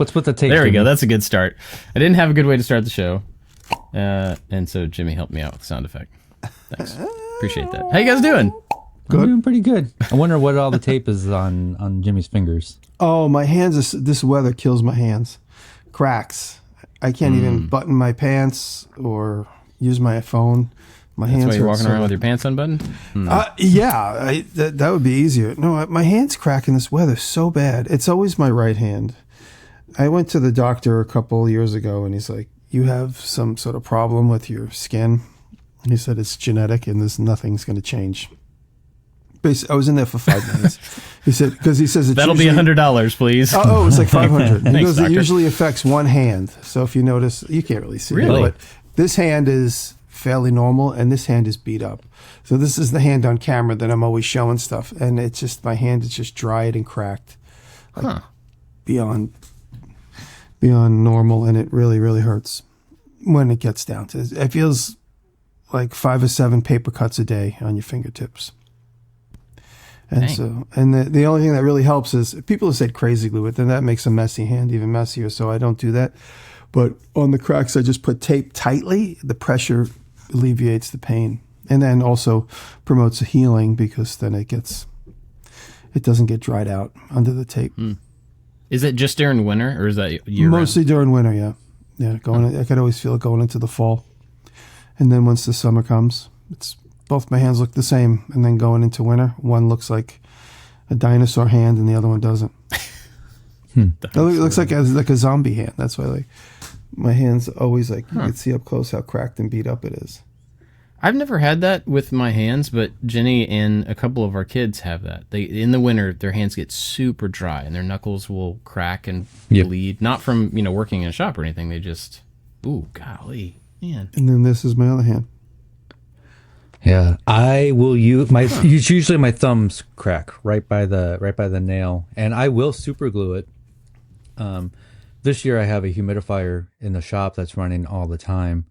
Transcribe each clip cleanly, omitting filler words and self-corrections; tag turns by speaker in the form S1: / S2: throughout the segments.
S1: What's with the tape?
S2: There we
S1: Jimmy?
S2: go. That's a good start. I didn't have a good way to start the show. And so Jimmy helped me out with the sound effect. Thanks. Appreciate that. How you guys doing?
S1: Good. I'm doing pretty good. I wonder what all the tape is on Jimmy's fingers.
S3: Oh, my hands. This weather kills my hands. Cracks. I can't even button my pants or use my phone. My hands.
S2: That's why you're walking around with your pants unbuttoned?
S3: Yeah, that would be easier. No, my hands crack in this weather so bad. It's always my right hand. I went to the doctor a couple years ago, and he's like, "You have some sort of problem with your skin." And he said it's genetic, and nothing's going to change. Basically, I was in there for 5 minutes. He said because he says
S2: that'll be $100, please.
S3: Oh, it's like $500. He goes,
S2: doctor.
S3: it usually affects one hand. So if you notice, you can't really see
S2: Really?
S3: it, but this hand is fairly normal, and this hand is beat up. So this is the hand on camera that I'm always showing stuff, and it's just my hand is just dried and cracked, like beyond normal, and it really, really hurts when it gets down to it. It feels like 5 or 7 paper cuts a day on your fingertips. And so, and the only thing that really helps is people have said crazy glue it, then that makes a messy hand even messier. So I don't do that. But on the cracks, I just put tape tightly. The pressure alleviates the pain, and then also promotes a healing because then it doesn't get dried out under the tape.
S2: Is it just during winter, or is that year-round?
S3: Mostly during winter, yeah. I could always feel it going into the fall, and then once the summer comes, both my hands look the same, and then going into winter, one looks like a dinosaur hand, and the other one doesn't. It looks like a zombie hand. That's why, my hands always you can see up close how cracked and beat up it is.
S2: I've never had that with my hands, but Jenny and a couple of our kids have that. In the winter, their hands get super dry, and their knuckles will crack and bleed. Not from working in a shop or anything. They just, golly, man.
S3: And then this is my other hand.
S1: Yeah, I will use usually my thumbs crack right by the nail, and I will super glue it. This year I have a humidifier in the shop that's running all the time,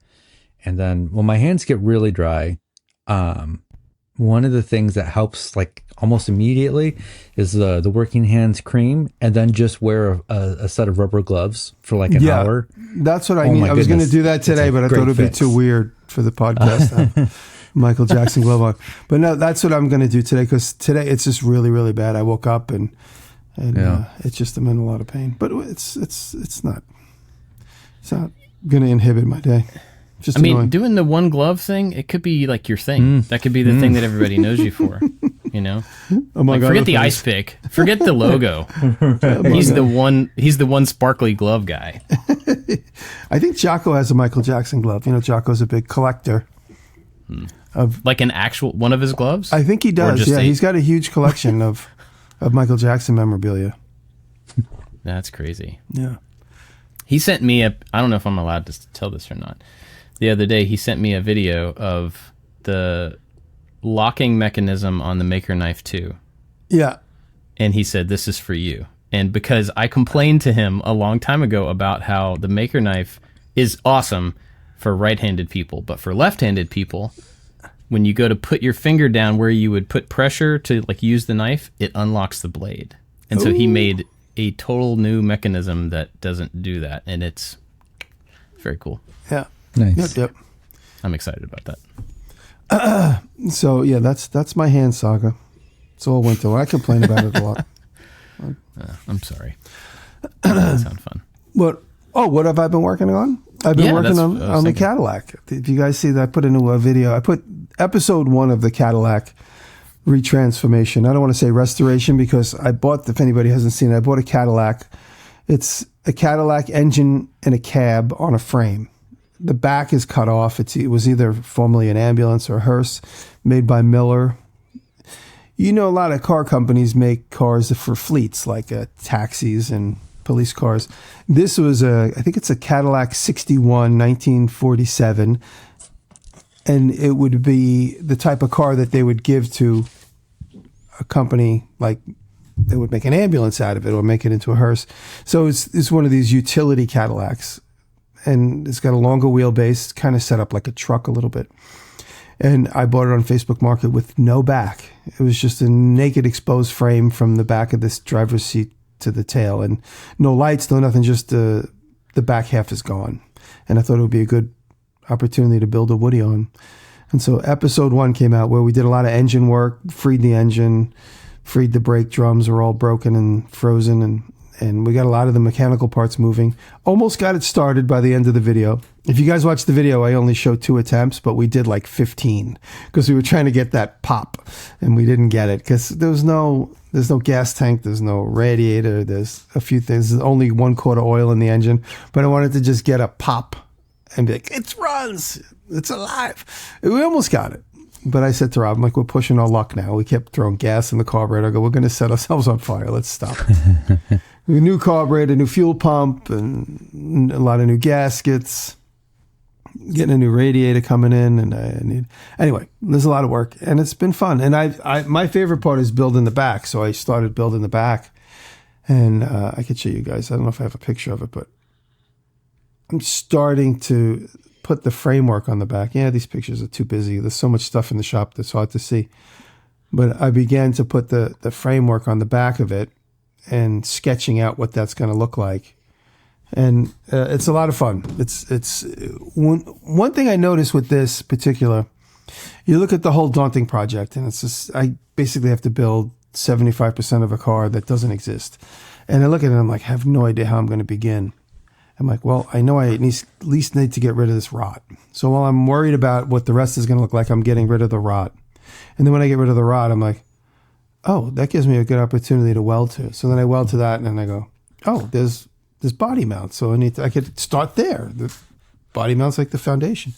S1: and then when my hands get really dry, one of the things that helps almost immediately is the working hands cream, and then just wear a set of rubber gloves for an hour.
S3: That's what I mean. I was going to do that today, but I thought it'd be too weird for the podcast. Michael Jackson glove on. But no, that's what I'm going to do today, because today it's just really, really bad. I woke up and it's just I'm in a lot of pain. But it's not going to inhibit my day. Just annoying.
S2: Doing the one glove thing, it could be your thing. That could be the thing that everybody knows you for. Forget the ice pick. Forget the logo. He's the one sparkly glove guy.
S3: I think Jocko has a Michael Jackson glove. Jocko's a big collector. Of
S2: an actual one of his gloves?
S3: I think he does. Yeah, he's got a huge collection of Michael Jackson memorabilia.
S2: That's crazy.
S3: Yeah.
S2: He sent me I don't know if I'm allowed to tell this or not. The other day he sent me a video of the locking mechanism on the Maker Knife 2.
S3: Yeah.
S2: And he said, "This is for you." And because I complained to him a long time ago about how the Maker Knife is awesome for right-handed people, but for left-handed people, when you go to put your finger down where you would put pressure to use the knife, it unlocks the blade. And so he made a total new mechanism that doesn't do that, and it's very cool.
S3: Yeah.
S1: Nice.
S3: Yep.
S2: I'm excited about that.
S3: So yeah, that's my hand saga. It's all winter. I complain about it a lot.
S2: I'm sorry. That doesn't sound fun.
S3: What have I been working on? I've been working on the Cadillac. If you guys see that, I put into a video. I put episode 1 of the Cadillac retransformation. I don't want to say restoration, because I bought, if anybody hasn't seen it, I bought a Cadillac. It's a Cadillac engine and a cab on a frame. The back is cut off. It was either formerly an ambulance or a hearse, made by Miller. A lot of car companies make cars for fleets, like taxis and police cars. This was I think it's a Cadillac 61, 1947. And it would be the type of car that they would give to a company, they would make an ambulance out of it or make it into a hearse. So it's one of these utility Cadillacs. And it's got a longer wheelbase, kind of set up like a truck a little bit. And I bought it on Facebook Market with no back. It was just a naked exposed frame from the back of this driver's seat to the tail, and no lights, no nothing, just the back half is gone. And I thought it would be a good opportunity to build a Woody on. And so episode 1 came out where we did a lot of engine work, freed the engine, freed the brake drums, were all broken and frozen, and we got a lot of the mechanical parts moving. Almost got it started by the end of the video. If you guys watch the video, I only showed 2 attempts, but we did like 15 because we were trying to get that pop, and we didn't get it because there's no gas tank, there's no radiator, there's a few things. There's only 1 quart of oil in the engine, but I wanted to just get a pop and be like, it runs, it's alive. We almost got it. But I said to Rob, I'm like, we're pushing our luck now. We kept throwing gas in the carburetor. I go, we're going to set ourselves on fire. Let's stop. New carburetor, new fuel pump, and a lot of new gaskets. Getting a new radiator coming in, and anyway, there's a lot of work, and it's been fun. And I my favorite part is building the back. So I started building the back, and I could show you guys. I don't know if I have a picture of it, but I'm starting to put the framework on the back. Yeah, these pictures are too busy. There's so much stuff in the shop that's hard to see. But I began to put the framework on the back of it and sketching out what that's going to look like. And it's a lot of fun. It's one thing I noticed with this particular, you look at the whole daunting project, and it's just, I basically have to build 75% of a car that doesn't exist. And I look at it and I'm like, I have no idea how I'm going to begin. I'm like, well, I know I at least need to get rid of this rot. So while I'm worried about what the rest is going to look like, I'm getting rid of the rot. And then when I get rid of the rot, I'm like, oh, that gives me a good opportunity to weld to. So then I weld to that, and then I go, oh, there's body mount. So I could start there. The body mount's like the foundation.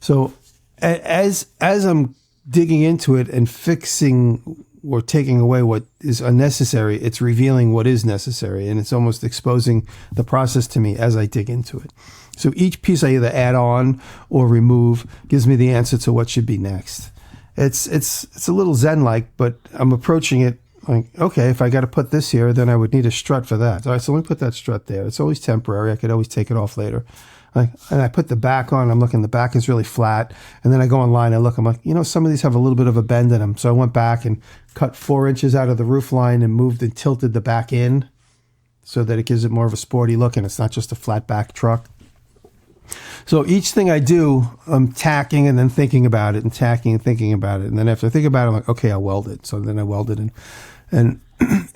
S3: So as I'm digging into it and fixing or taking away what is unnecessary, it's revealing what is necessary, and it's almost exposing the process to me as I dig into it. So each piece I either add on or remove gives me the answer to what should be next. It's a little Zen-like, but I'm approaching it like, okay, if I got to put this here, then I would need a strut for that. All right, so let me put that strut there. It's always temporary. I could always take it off later. And I put the back on. I'm looking, the back is really flat. And then I go online, I look, I'm like, some of these have a little bit of a bend in them. So I went back and cut 4 inches out of the roof line and moved and tilted the back in so that it gives it more of a sporty look, and it's not just a flat back truck. So each thing I do, I'm tacking and then thinking about it, and tacking and thinking about it. And then after I think about it, I'm like, okay, I'll weld it. So then I welded it. And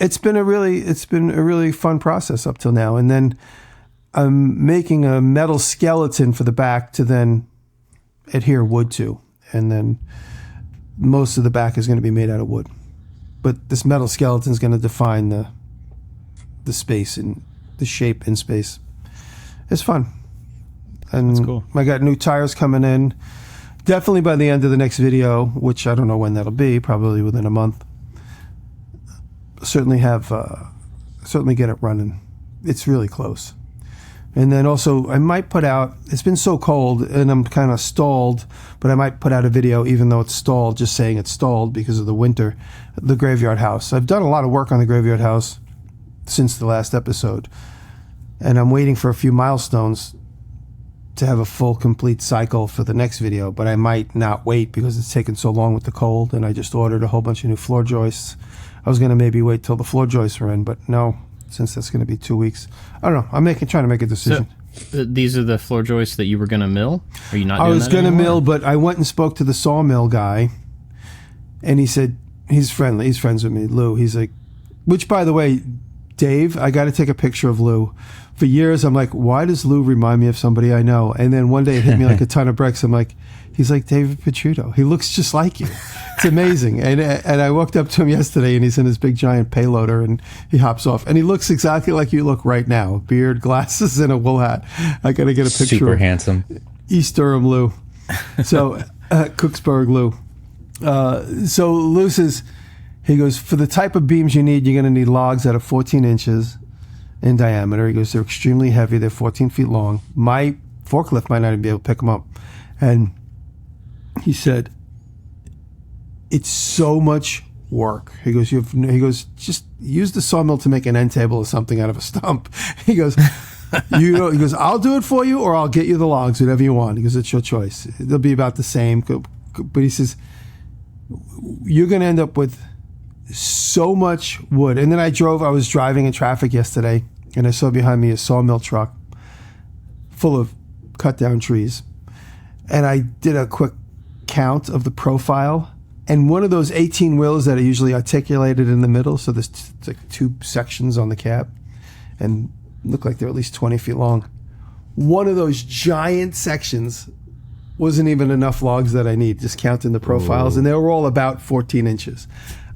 S3: it's been a really fun process up till now. And then I'm making a metal skeleton for the back to then adhere wood to. And then most of the back is going to be made out of wood. But this metal skeleton is going to define the space and the shape in space. It's fun. And
S2: that's cool.
S3: I got new tires coming in. Definitely by the end of the next video, which I don't know when that'll be, probably within a month. Certainly get it running. It's really close. And then also, I might put out, it's been so cold and I'm kind of stalled, but I might put out a video, even though it's stalled, just saying it's stalled because of the winter, the graveyard house. I've done a lot of work on the graveyard house since the last episode, and I'm waiting for a few milestones to have a full, complete cycle for the next video, but I might not wait because it's taken so long with the cold, and I just ordered a whole bunch of new floor joists. I was going to maybe wait till the floor joists are in, but no, since that's going to be 2 weeks. I don't know. I'm trying to make a decision.
S2: So, these are the floor joists that you were going to mill? Are you not doing that? I was
S3: going to mill, but I went and spoke to the sawmill guy, and he said, he's friendly. He's friends with me, Lou. He's like, which, by the way, Dave, I got to take a picture of Lou. For years, I'm like, why does Lou remind me of somebody I know? And then one day it hit me like a ton of bricks. I'm like, he's like David Picciuto. He looks just like you. It's amazing. And I walked up to him yesterday, and he's in his big giant payloader, and he hops off. And he looks exactly like you look right now. Beard, glasses, and a wool hat. I got to get a picture.
S1: Super handsome.
S3: East Durham Lou. So, Cooksburg Lou. So Lou says, he goes, for the type of beams you need, you're going to need logs that are 14 inches in diameter. He goes, they're extremely heavy. They're 14 feet long. My forklift might not even be able to pick them up. And he said, it's so much work. He goes, just use the sawmill to make an end table or something out of a stump. He goes, I'll do it for you, or I'll get you the logs, whatever you want. He goes, it's your choice. They'll be about the same. But he says, you're going to end up with so much wood. And then I was driving in traffic yesterday, and I saw behind me a sawmill truck full of cut down trees. And I did a quick count of the profile. And one of those 18 wheels that are usually articulated in the middle, so there's like 2 sections on the cab, and look like they're at least 20 feet long. One of those giant sections wasn't even enough logs that I need, just counting the profiles. Ooh. And they were all about 14 inches.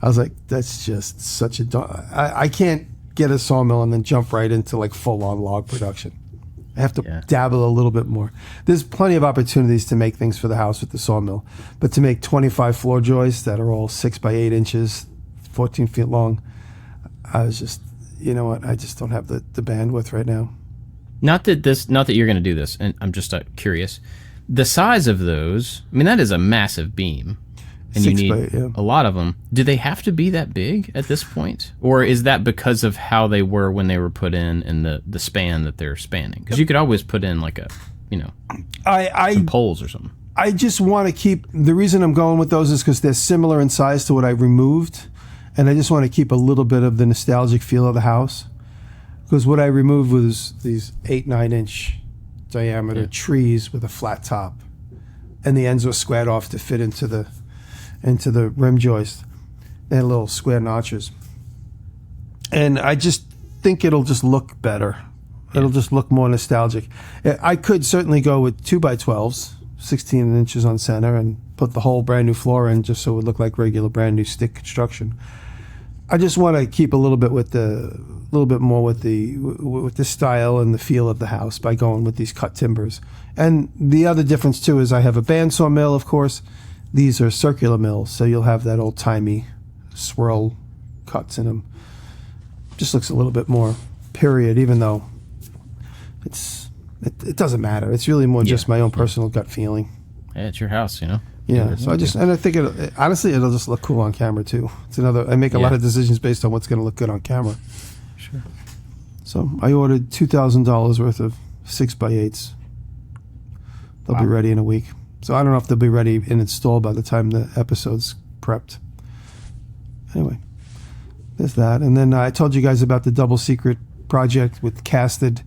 S3: I was like, that's just such I can't get a sawmill and then jump right into like full-on log production. I have to dabble a little bit more. There's plenty of opportunities to make things for the house with the sawmill, but to make 25 floor joists that are all 6 by 8 inches, 14 feet long, I was just, you know what? I just don't have the bandwidth right now.
S2: Not that you're going to do this, and I'm just curious. The size of those, I mean, that is a massive beam, and you need a lot of them. Do they have to be that big at this point? Or is that because of how they were when they were put in and the span that they're spanning? Because you could always put in like some poles or something.
S3: I just want to keep, the reason I'm going with those is because they're similar in size to what I removed, and I just want to keep a little bit of the nostalgic feel of the house. Because what I removed was these 8-9 inch diameter trees with a flat top, and the ends were squared off to fit into the rim joist. They had little square notches, and I just think it'll just look better. It'll just look more nostalgic. I could certainly go with 2x12s, 16 inches on center, and put the whole brand new floor in just so it would look like regular brand new stick construction. I just want to keep a little bit more with the style and the feel of the house by going with these cut timbers. And the other difference too is I have a bandsaw mill, of course. These are circular mills, so you'll have that old-timey swirl cuts in them. Just looks a little bit more period, even though it doesn't matter. It's really more just my own personal gut feeling.
S2: Yeah, it's your house, you know.
S3: Yeah, so I think honestly it'll just look cool on camera too. I make a lot of decisions based on what's going to look good on camera.
S2: Sure.
S3: So I ordered $2,000 worth of 6x8s. They'll be ready in a week. So I don't know if they'll be ready and installed by the time the episode's prepped. Anyway, there's that. And then I told you guys about the double secret project with casted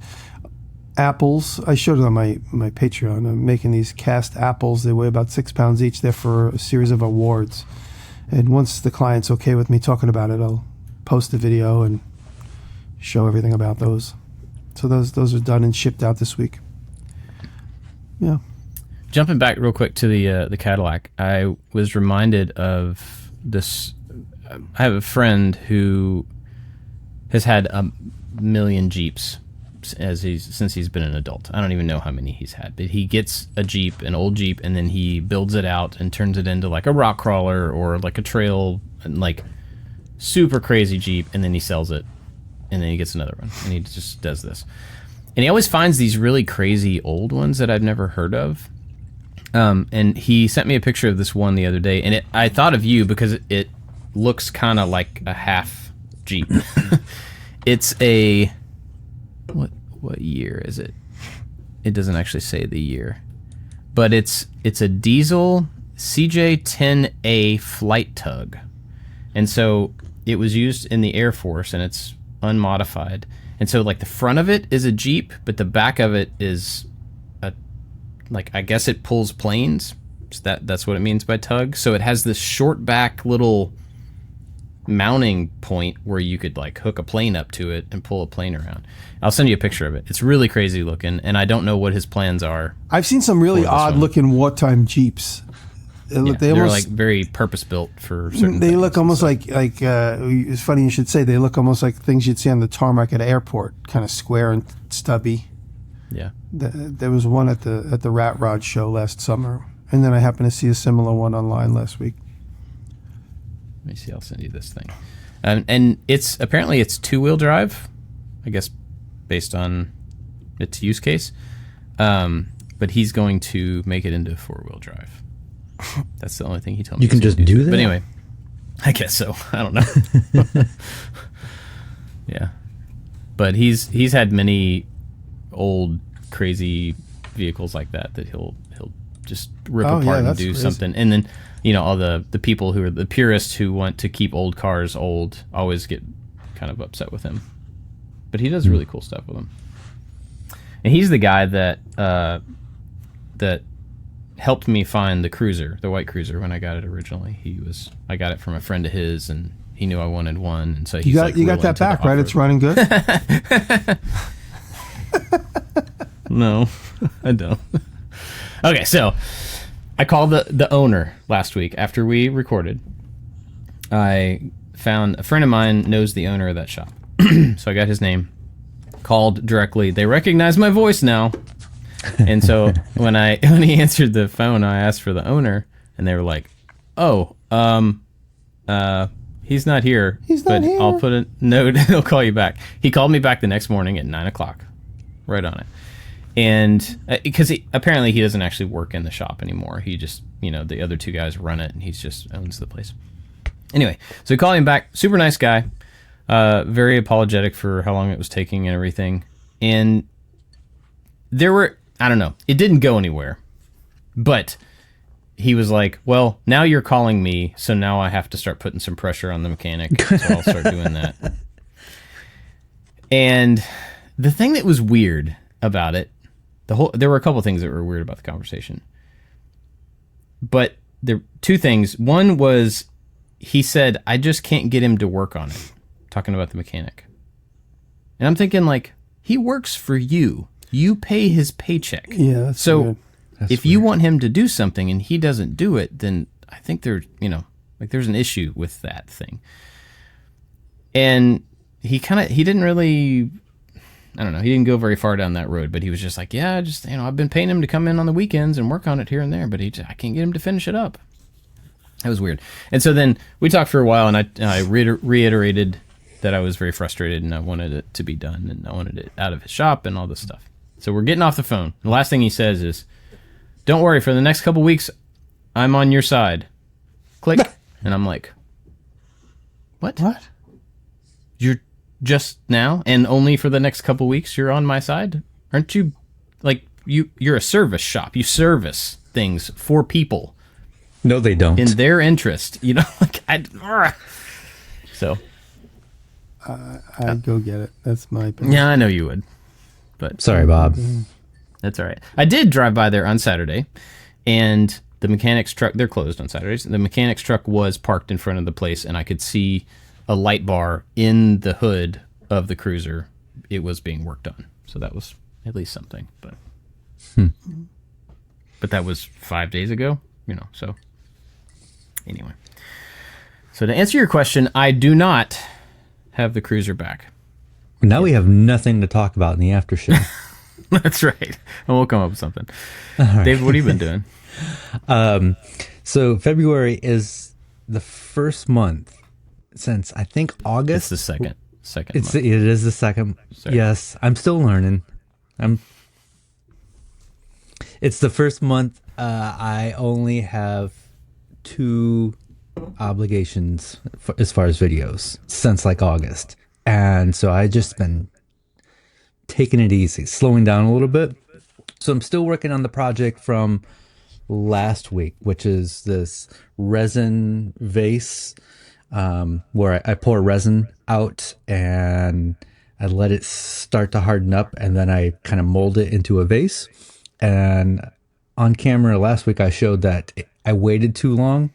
S3: apples. I showed it on my Patreon. I'm making these cast apples. They weigh about 6 pounds each. They're for a series of awards. And once the client's okay with me talking about it, I'll post a video and show everything about those. So those are done and shipped out this week. Yeah.
S2: Jumping back real quick to the Cadillac, I was reminded of this. I have a friend who has had a million Jeeps since he's been an adult. I don't even know how many he's had, but he gets a Jeep, an old Jeep, and then he builds it out and turns it into like a rock crawler or like a trail, like super crazy Jeep, and then he sells it, and then he gets another one, and he just does this. And he always finds these really crazy old ones that I've never heard of. And he sent me a picture of this one the other day, and I thought of you because it looks kind of like a half Jeep. It's a what year is it? It doesn't actually say the year, but it's a diesel CJ-10A flight tug, and so it was used in the Air Force, and it's unmodified. And so like the front of it is a Jeep, but the back of it is I guess it pulls planes. That's what it means by tug. So it has this short back little mounting point where you could like hook a plane up to it and pull a plane around. I'll send you a picture of it. It's really crazy looking, and I don't know what his plans are.
S3: I've seen some really odd looking wartime Jeeps.
S2: They're like very purpose built for certain
S3: They
S2: things.
S3: look almost like it's funny you should say, they look almost like things you'd see on the tarmac at an airport, kind of square and stubby.
S2: Yeah.
S3: There was one at the Rat Rod show last summer, and then I happened to see a similar one online last week.
S2: Let me see. I'll send you this thing, and it's apparently 2-wheel drive, I guess, based on its use case. But he's going to make it into 4-wheel drive. That's the only thing he told me.
S1: You can just do that.
S2: But anyway, I guess so. I don't know. Yeah, but he's had many old crazy vehicles like that he'll just rip
S3: Oh, yeah,
S2: apart and
S3: that's
S2: do
S3: crazy.
S2: something. And then, you know, all the people who are the purists who want to keep old cars old always get kind of upset with him. But he does really cool stuff with them. And he's the guy that that helped me find the Cruiser, the white Cruiser, when I got it originally. I got it from a friend of his, and he knew I wanted one, and so he's
S3: you got that back, right? It's running good.
S2: No, I don't. Okay, so I called the owner last week after we recorded. I found a friend of mine knows the owner of that shop, so I got his name. Called directly. They recognize my voice now, and so when he answered the phone, I asked for the owner, and they were like, "Oh, he's not here. But I'll put a note. He'll call you back." He called me back the next morning at 9:00, right on it. And because apparently he doesn't actually work in the shop anymore. He just, the other two guys run it, and he just owns the place. Anyway, so he called him back. Super nice guy. Very apologetic for how long it was taking and everything. And I don't know, it didn't go anywhere. But he was like, well, now you're calling me, so now I have to start putting some pressure on the mechanic. So I'll start doing that. And the thing that was weird about it, there were a couple things that were weird about the conversation. But there were two things. One was he said, I just can't get him to work on it. Talking about the mechanic. And I'm thinking, like, he works for you. You pay his paycheck.
S3: Yeah, that's
S2: so
S3: weird.
S2: If you want him to do something and he doesn't do it, then I think there's an issue with that thing. And he didn't really, I don't know, he didn't go very far down that road, but he was just like, yeah, I've been paying him to come in on the weekends and work on it here and there, but I can't get him to finish it up. That was weird. And so then we talked for a while, and I reiterated that I was very frustrated and I wanted it to be done and I wanted it out of his shop and all this stuff. So we're getting off the phone. The last thing he says is, don't worry, for the next couple weeks, I'm on your side. Click. And I'm like, what? You're just now and only for the next couple weeks you're on my side? Aren't you, like, you're a service shop. You service things for people.
S1: No, they don't.
S2: In their interest. So...
S3: I'd go get it. That's my opinion.
S2: Yeah, I know you would. But
S1: sorry, Bob.
S2: That's all right. I did drive by there on Saturday, and the mechanic's truck, they're closed on Saturdays. The mechanic's truck was parked in front of the place, and I could see a light bar in the hood of the Cruiser. It was being worked on. So that was at least something. But that was 5 days ago, so anyway. So to answer your question, I do not have the Cruiser back.
S1: Now we have nothing to talk about in the after show.
S2: That's right. And we'll come up with something.
S1: Right.
S2: Dave, what have you been doing?
S1: So February is the first month since I think August.
S2: It's the second
S1: It
S2: month.
S1: is the second.
S2: Sorry.
S1: Yes, I'm still learning. It's the first month. I only have 2 obligations as far as videos since like August, and so I just been taking it easy, slowing down a little bit. So I'm still working on the project from last week, which is this resin vase, where I pour resin out and I let it start to harden up, and then I kind of mold it into a vase. And on camera last week I showed that I waited too long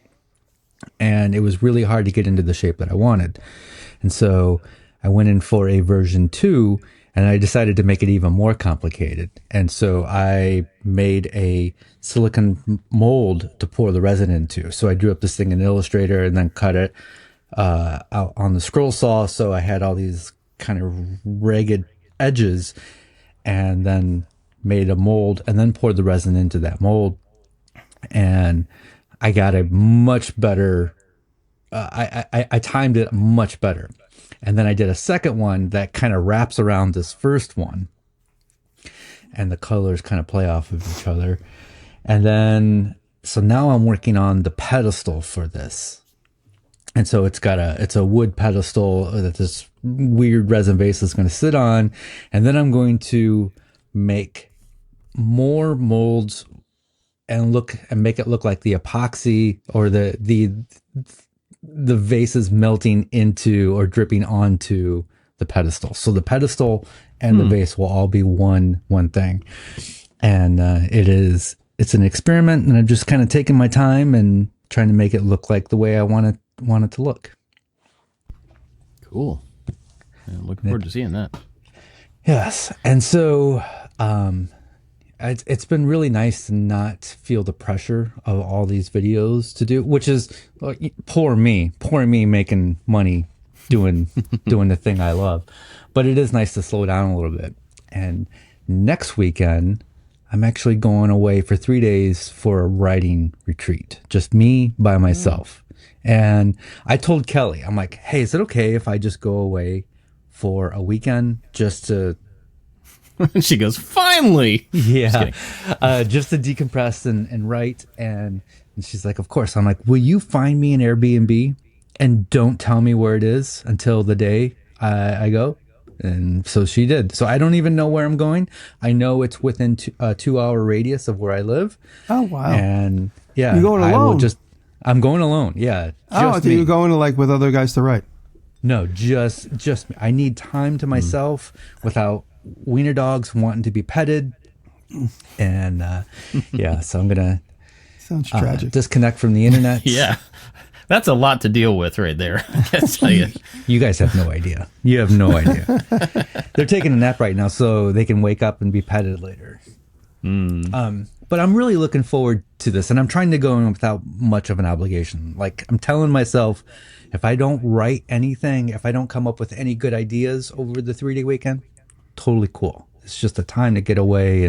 S1: and it was really hard to get into the shape that I wanted. And so I went in for a version 2, and I decided to make it even more complicated. And so I made a silicone mold to pour the resin into. So I drew up this thing in Illustrator and then cut it out on the scroll saw. So I had all these kind of ragged edges, and then made a mold and then poured the resin into that mold. And I got a much better, I timed it much better. And then I did a second one that kind of wraps around this first one, and the colors kind of play off of each other. And then, so now I'm working on the pedestal for this. And so it's a wood pedestal that this weird resin vase is going to sit on. And then I'm going to make more molds and make it look like the epoxy or the vase is melting into or dripping onto the pedestal. So the pedestal and the vase will all be one thing. And it's an experiment, and I'm just kind of taking my time and trying to make it look like the way I want it to look.
S2: Cool. Yeah, looking forward to seeing that.
S1: Yes. And so it's been really nice to not feel the pressure of all these videos to do, which is poor me making money doing the thing I love. But it is nice to slow down a little bit. And next weekend, I'm actually going away for 3 days for a writing retreat, just me by myself. And I told Kelly, I'm like, hey, is it okay if I just go away for a weekend just to...
S2: She goes, finally.
S1: Yeah. Just to decompress and write. And she's like, of course. I'm like, will you find me an Airbnb and don't tell me where it is until the day I go? And so she did. So I don't even know where I'm going. I know it's within a 2-hour radius of where I live.
S3: Oh, wow.
S1: And yeah,
S3: you're going alone?
S1: I'm going alone. Yeah.
S3: I thought you were going to with other guys to write.
S1: No, just me. I need time to myself without wiener dogs wanting to be petted. And yeah, so I'm going to
S3: sounds tragic.
S1: Disconnect from the internet.
S2: Yeah. That's a lot to deal with right there. I can't tell you.
S1: You guys have no idea. You have no idea. They're taking a nap right now so they can wake up and be petted later. But I'm really looking forward to this, and I'm trying to go in without much of an obligation. Like, I'm telling myself, if I don't write anything, if I don't come up with any good ideas over the 3-day weekend, totally cool. It's just a time to get away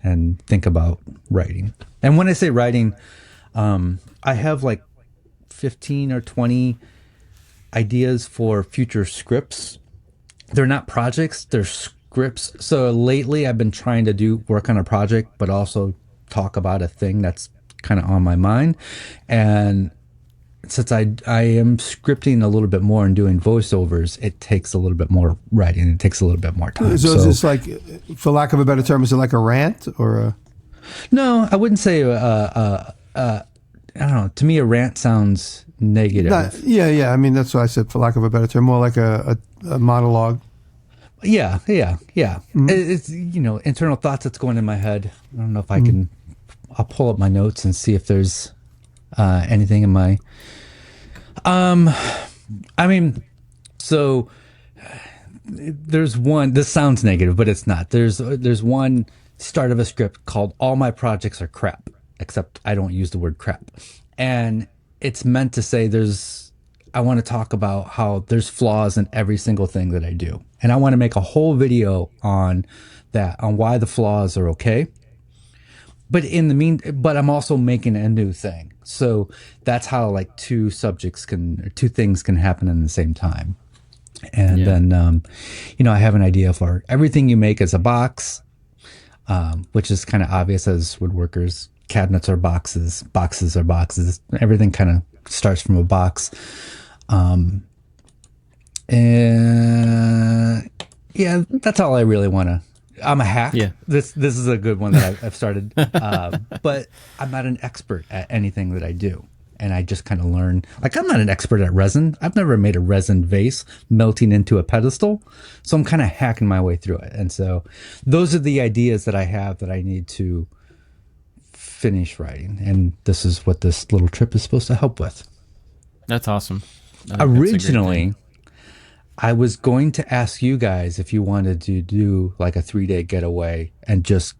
S1: and think about writing. And when I say writing, I have like 15 or 20 ideas for future scripts. They're not projects, they're scripts. So lately I've been trying to work on a project, but also talk about a thing that's kind of on my mind. And since I am scripting a little bit more and doing voiceovers, it takes a little bit more writing. It takes a little bit more time.
S3: So is this like, for lack of a better term, is it like a rant or a...
S1: No, I wouldn't say I don't know. To me, a rant sounds negative.
S3: Yeah. I mean, that's what I said, for lack of a better term, more like a monologue.
S1: Yeah. It's, internal thoughts that's going in my head. I don't know if I can... I'll pull up my notes and see if there's anything in my... So there's one... This sounds negative, but it's not. There's one start of a script called All My Projects Are Crap. Except I don't use the word crap. And it's meant to say I want to talk about how there's flaws in every single thing that I do. And I want to make a whole video on that, on why the flaws are okay. But but I'm also making a new thing. So that's how like two things can happen in the same time. And then, I have an idea for everything you make as a box, which is kind of obvious as woodworkers. Cabinets are boxes, boxes are boxes. Everything kind of starts from a box. And yeah, that's all I really want to. I'm a hack. Yeah. This is a good one that I've started. But I'm not an expert at anything that I do. And I just kind of learn. Like, I'm not an expert at resin. I've never made a resin vase melting into a pedestal. So I'm kind of hacking my way through it. And so those are the ideas that I have that I need to finish writing, and this is what this little trip is supposed to help with.
S2: That's awesome.
S1: Originally, I was going to ask you guys if you wanted to do like a 3-day getaway and just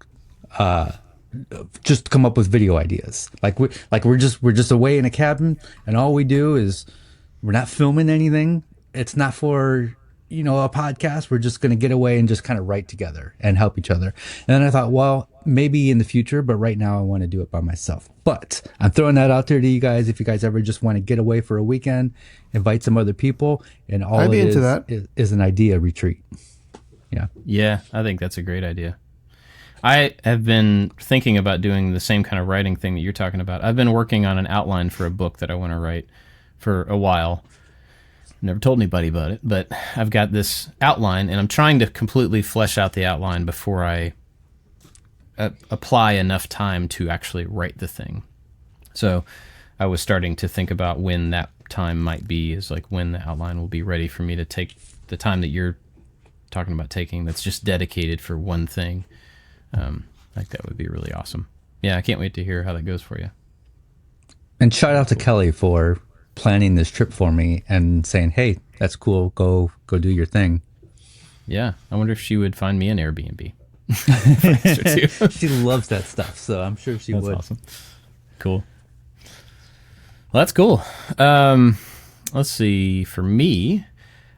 S1: come up with video ideas. We're just away in a cabin, and all we do is we're not filming anything. It's not for a podcast. We're just going to get away and just kind of write together and help each other. And then I thought, well, maybe in the future, but right now I want to do it by myself. But I'm throwing that out there to you guys. If you guys ever just want to get away for a weekend, invite some other people, and all
S3: I'd be
S1: it
S3: into that.
S1: is an idea retreat. Yeah.
S2: Yeah, I think that's a great idea. I have been thinking about doing the same kind of writing thing that you're talking about. I've been working on an outline for a book that I want to write for a while. Never told anybody about it, but I've got this outline, and I'm trying to completely flesh out the outline before I apply enough time to actually write the thing. So I was starting to think about when that time might be, is like when the outline will be ready for me to take the time that you're talking about taking, that's just dedicated for one thing. Like that would be really awesome. Yeah, I can't wait to hear how that goes for you.
S1: And shout out to Kelly for planning this trip for me and saying, "Hey, that's cool. Go do your thing."
S2: Yeah, I wonder if she would find me an Airbnb.
S1: She loves that stuff, so I'm sure she
S2: That's
S1: would.
S2: Awesome. Cool. Well, that's cool. Let's see. For me,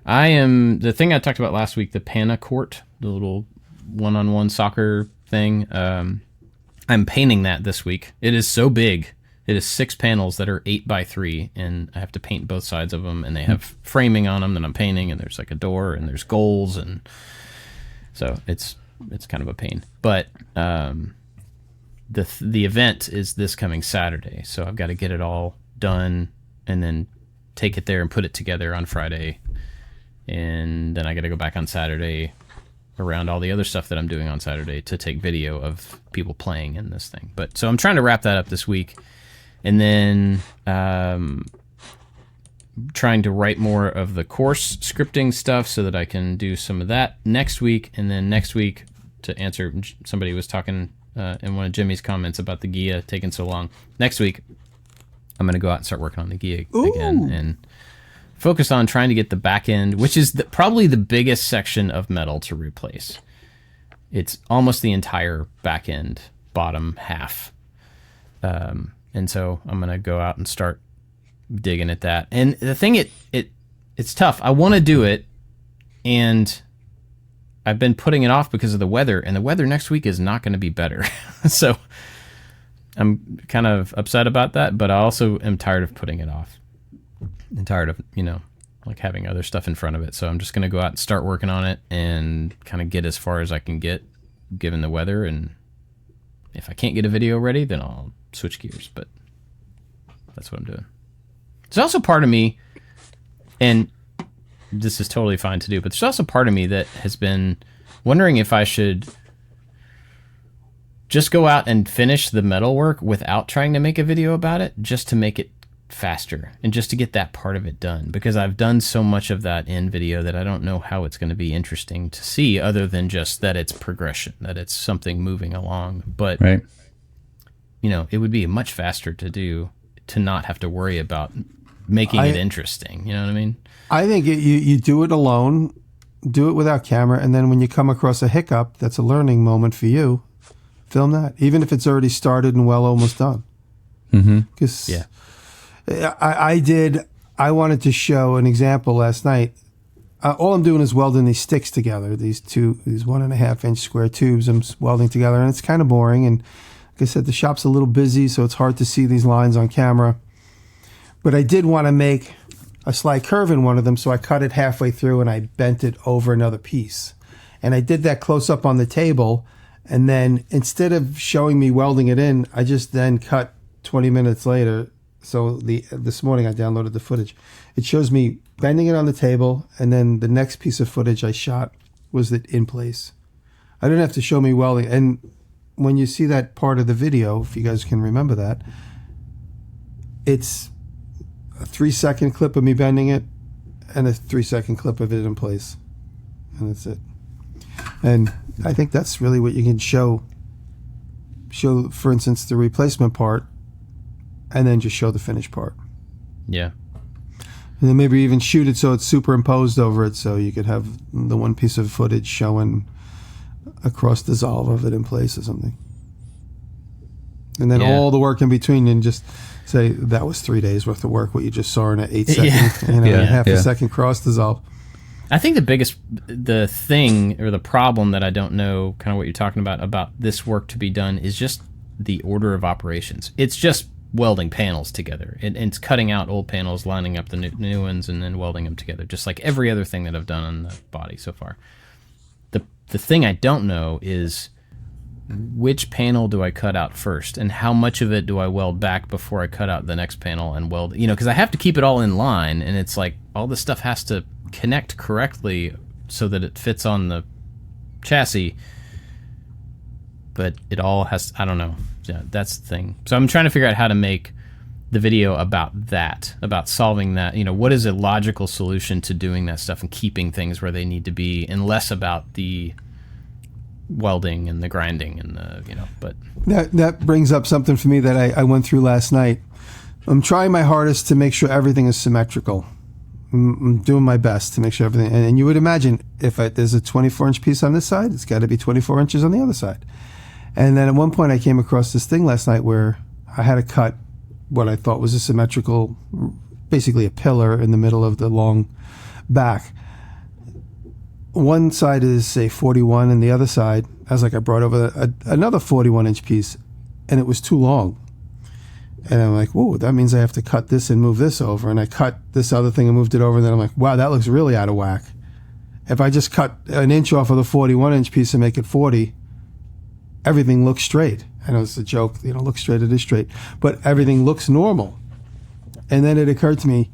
S2: I am the thing I talked about last week, the Pana Court, the little one-on-one soccer thing. I'm painting that this week. It is so big. It is 6 panels that are 8x3, and I have to paint both sides of them, and they have framing on them that I'm painting, and there's like a door, and there's goals, and so it's kind of a pain. But the event is this coming Saturday, so I've got to get it all done and then take it there and put it together on Friday, and then I got to go back on Saturday around all the other stuff that I'm doing on Saturday to take video of people playing in this thing. But so I'm trying to wrap that up this week, and then trying to write more of the course scripting stuff so that I can do some of that next week. And then next week, to answer, somebody was talking in one of Jimmy's comments about the Ghia taking so long. Next week, I'm going to go out and start working on the Ghia again and focus on trying to get the back end, which is probably the biggest section of metal to replace. It's almost the entire back end, bottom half. And so I'm going to go out and start digging at that. And the thing, it's tough. I want to do it, and I've been putting it off because of the weather, and the weather next week is not going to be better. So I'm kind of upset about that, but I also am tired of putting it off. I'm tired of, like having other stuff in front of it. So I'm just going to go out and start working on it and kind of get as far as I can get given the weather. And if I can't get a video ready, then I'll switch gears. But that's what I'm doing. There's also part of me, and this is totally fine to do, but there's also part of me that has been wondering if I should just go out and finish the metal work without trying to make a video about it, just to make it faster and just to get that part of it done, because I've done so much of that in video that I don't know how it's going to be interesting to see, other than just that it's progression, that it's something moving along. But
S1: right.
S2: It would be much faster to do, to not have to worry about making it interesting. You know what I mean?
S3: I think you do it alone, do it without camera, and then when you come across a hiccup, that's a learning moment for you. Film that, even if it's already started and almost done. Because I wanted to show an example last night. All I'm doing is welding these sticks together, these 1.5 inch square tubes I'm welding together, and it's kind of boring. And like I said, the shop's a little busy, so it's hard to see these lines on camera. But I did want to make a slight curve in one of them, so I cut it halfway through and I bent it over another piece. And I did that close up on the table, and then instead of showing me welding it in, I just then cut 20 minutes later. So this morning I downloaded the footage. It shows me bending it on the table, and then the next piece of footage I shot was it in place. I didn't have to show me welding. And when you see that part of the video, if you guys can remember that, it's a 3-second clip of me bending it and a 3-second clip of it in place. And that's it. And I think that's really what you can show, for instance, the replacement part, and then just show the finished part.
S2: Yeah.
S3: And then maybe even shoot it so it's superimposed over it, so you could have the one piece of footage showing a cross dissolve of it in place or something. And then all the work in between, and just say that was 3 days worth of work, what you just saw in an 8-second, half a second cross dissolve.
S2: I think the thing or the problem that I don't know, kind of what you're talking about this work to be done, is just the order of operations. It's just welding panels together. It's cutting out old panels, lining up the new ones, and then welding them together, just like every other thing that I've done on the body so far. The thing I don't know is which panel do I cut out first, and how much of it do I weld back before I cut out the next panel and weld, because I have to keep it all in line, and it's like all this stuff has to connect correctly so that it fits on the chassis. but it all has, I don't know. Yeah, that's the thing. So I'm trying to figure out how to make the video about that, about solving that. You know, what is a logical solution to doing that stuff and keeping things where they need to be, and less about the welding and the grinding and the, you know, but
S3: that brings up something for me that I went through last night. I'm trying my hardest to make sure everything is symmetrical. I'm doing my best to make sure everything, and you would imagine if there's a 24-inch piece on this side, it's got to be 24 inches on the other side. And then at one point I came across this thing last night where I had to cut what I thought was a symmetrical, basically a pillar in the middle of the long back. One side is, say, 41, and the other side, I brought over another 41-inch piece, and it was too long. And I'm like, whoa, that means I have to cut this and move this over. And I cut this other thing and moved it over, and then I'm like, wow, that looks really out of whack. If I just cut an inch off of the 41-inch piece and make it 40, everything looks straight. I know it's a joke, you know, look straight, it is straight. But everything looks normal. And then it occurred to me,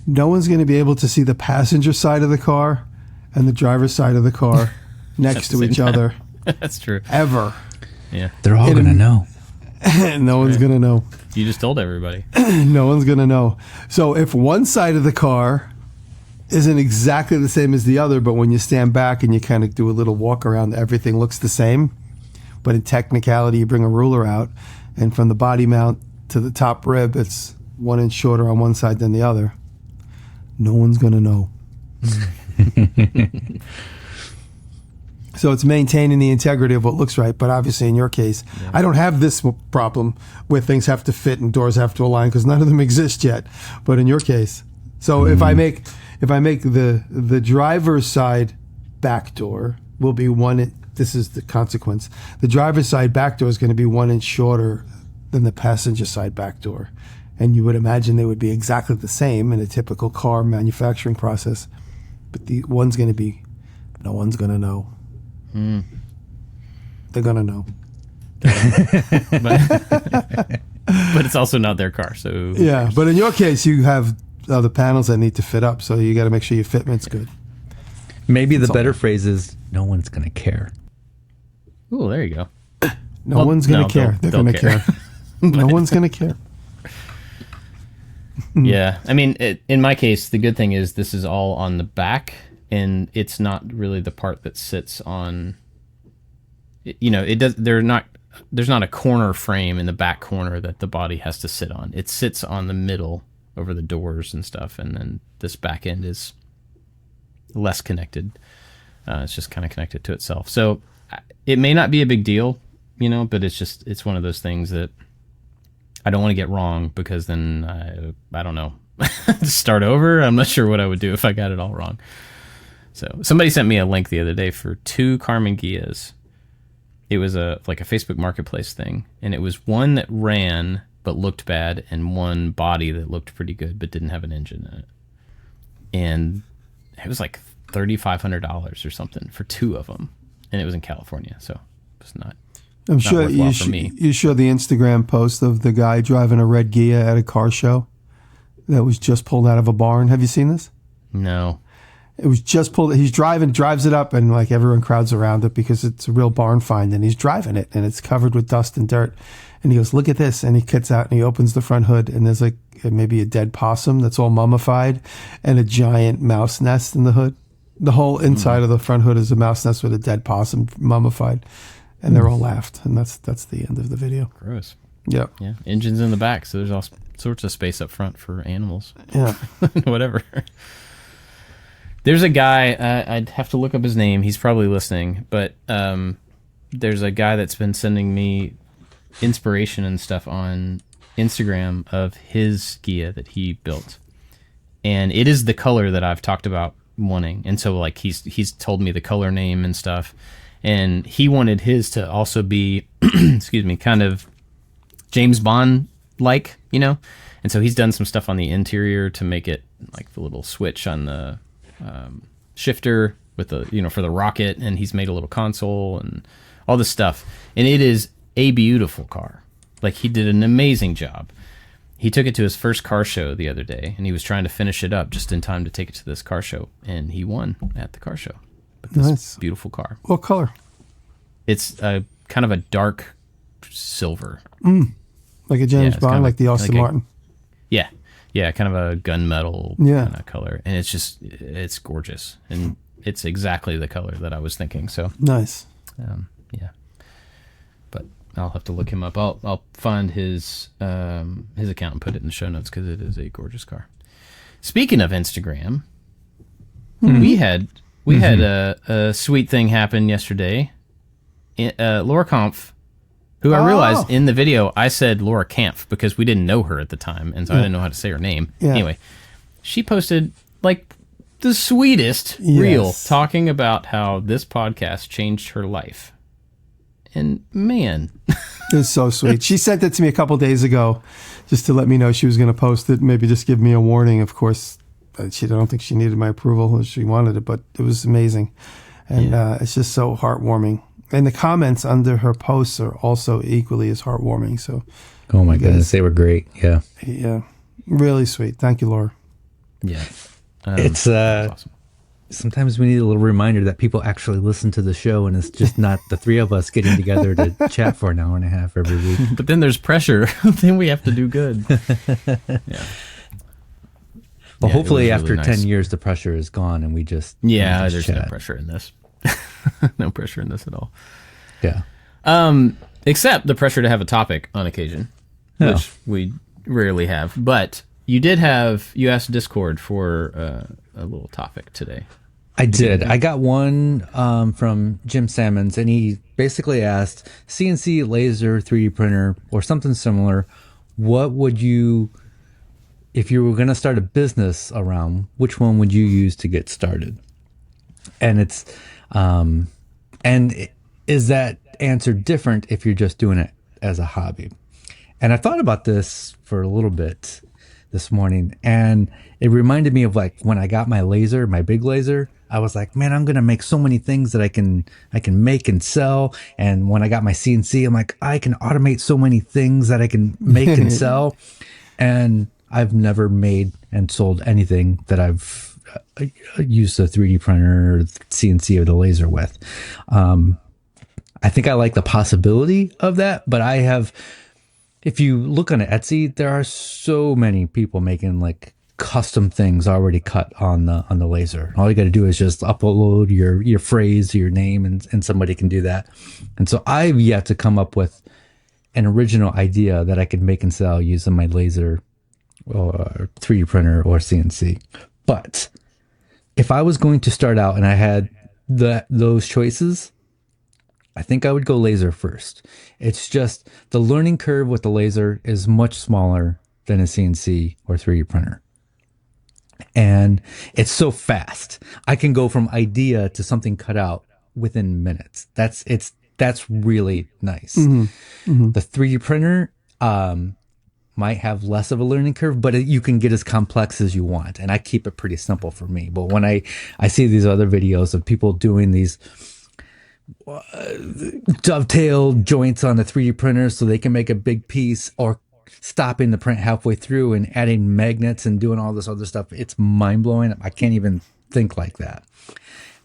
S3: no one's going to be able to see the passenger side of the car and the driver's side of the car next to each other.
S2: That's true.
S3: Ever.
S2: Yeah.
S1: They're all going to know.
S3: No one's going to know.
S2: You just told everybody.
S3: No one's going to know. So if one side of the car isn't exactly the same as the other, but when you stand back and you kind of do a little walk around, everything looks the same. But in technicality, you bring a ruler out, and from the body mount to the top rib, it's 1 inch shorter on one side than the other. No one's going to know. So it's maintaining the integrity of what looks right. But obviously, in your case, yeah. I don't have this problem where things have to fit and doors have to align, because none of them exist yet. But in your case, so if I make the driver's side back door will be this is the consequence. The driver's side back door is going to be 1 inch shorter than the passenger side back door. And you would imagine they would be exactly the same in a typical car manufacturing process. But the one's going to be, no one's going to know. They're going to know.
S2: But it's also not their car. So
S3: yeah, but in your case, you have other panels that need to fit up. So you got to make sure your fitment's good.
S1: Maybe the better phrase is, no one's going to care.
S2: Oh, there you go.
S3: No one's going to care. They're going to care. No one's going to care.
S2: Yeah. I mean, in my case, the good thing is this is all on the back, and it's not really the part that sits on, you know, there's not a corner frame in the back corner that the body has to sit on. It sits on the middle over the doors and stuff, and then this back end is less connected. It's just kind of connected to itself. So it may not be a big deal, you know, but it's one of those things that I don't want to get wrong, because then I don't know, start over. I'm not sure what I would do if I got it all wrong. So somebody sent me a link the other day for 2 Karmann Ghias. It was like a Facebook Marketplace thing, and it was one that ran but looked bad, and one body that looked pretty good but didn't have an engine in it. And it was like $3,500 or something for 2 of them, and it was in California, so it's not.
S3: I'm sure you saw the Instagram post of the guy driving a red Ghia at a car show that was just pulled out of a barn. Have you seen this?
S2: No.
S3: It was just pulled. He's drives it up, and like everyone crowds around it because it's a real barn find, and he's driving it, and it's covered with dust and dirt. And he goes, "Look at this!" And he gets out and he opens the front hood, and there's like maybe a dead possum that's all mummified, and a giant mouse nest in the hood. The whole inside of the front hood is a mouse nest with a dead possum mummified, and they're all laughed, and that's the end of the video.
S2: Gross.
S3: Yeah.
S2: Yeah. Engines in the back, so there's all sorts of space up front for animals.
S3: Yeah.
S2: Whatever. There's a guy, I'd have to look up his name. He's probably listening, but there's a guy that's been sending me inspiration and stuff on Instagram of his Ghia that he built. And it is the color that I've talked about wanting. And so like he's told me the color name and stuff. And he wanted his to also be, excuse me, kind of James Bond-like, you know? And so he's done some stuff on the interior to make it like the little switch on the shifter with the, you know, for the rocket, and he's made a little console and all this stuff, and it is a beautiful car. Like, he did an amazing job. He took it to his first car show the other day, and he was trying to finish it up just in time to take it to this car show, and he won at the car show with this beautiful car.
S3: What color?
S2: It's a kind of a dark silver.
S3: Like a James
S2: it's
S3: Bond,
S2: kinda
S3: like the Austin Martin.
S2: Yeah, kind of a gunmetal kind of color, and it's gorgeous, and it's exactly the color that I was thinking. So
S3: nice.
S2: Yeah, but I'll have to look him up. I'll find his account and put it in the show notes because it is a gorgeous car. Speaking of Instagram, we had a sweet thing happen yesterday. Laura Kampf, who I realized in the video I said Laura Kampf because we didn't know her at the time, and so I didn't know how to say her name.
S3: Yeah.
S2: Anyway, she posted like the sweetest reel talking about how this podcast changed her life. And man,
S3: it's so sweet. She sent it to me a couple days ago just to let me know she was going to post it. Maybe just give me a warning. Of course, I don't think she needed my approval. She wanted it, but it was amazing. And it's just so heartwarming. And the comments under her posts are also equally as heartwarming. So,
S1: oh my goodness, they were great. Yeah.
S3: Yeah. Really sweet. Thank you, Laura.
S2: Yeah.
S1: It's
S2: awesome.
S1: Sometimes we need a little reminder that people actually listen to the show, and it's just not the three of us getting together to chat for an hour and a half every week.
S2: But then there's pressure. Then we have to do good. Yeah.
S1: Well, hopefully
S2: really
S1: after
S2: nice.
S1: 10 years, the pressure is gone, and we just
S2: there's
S1: chat.
S2: no pressure in this. No pressure in this at all.
S1: Yeah.
S2: Except the pressure to have a topic on occasion, which we rarely have. But you asked Discord for a little topic today.
S1: I did. I got one from Jim Sammons, and he basically asked, CNC, laser, 3D printer, or something similar, what would you, if you were going to start a business around, which one would you use to get started? And it's, is that answer different if you're just doing it as a hobby? And I thought about this for a little bit this morning, and it reminded me of like when I got my laser, my big laser. I was like, man, I'm going to make so many things that I can make and sell. And when I got my CNC, I'm like, I can automate so many things that I can make and sell. And I've never made and sold anything that I've used a 3D printer or CNC or the laser with. I think I like the possibility of that, but I have, if you look on Etsy, there are so many people making like custom things already cut on the laser. All you got to do is just upload your phrase, your name, and somebody can do that. And so I've yet to come up with an original idea that I could make and sell using my laser or 3D printer or CNC. But if I was going to start out and I had those choices, I think I would go laser first. It's just the learning curve with the laser is much smaller than a CNC or 3D printer. And it's so fast. I can go from idea to something cut out within minutes. That's really nice. The 3D printer might have less of a learning curve, but you can get as complex as you want. And I keep it pretty simple for me. But when I see these other videos of people doing these dovetail joints on the 3D printer so they can make a big piece, or stopping the print halfway through and adding magnets and doing all this other stuff, it's mind-blowing. I can't even think like that.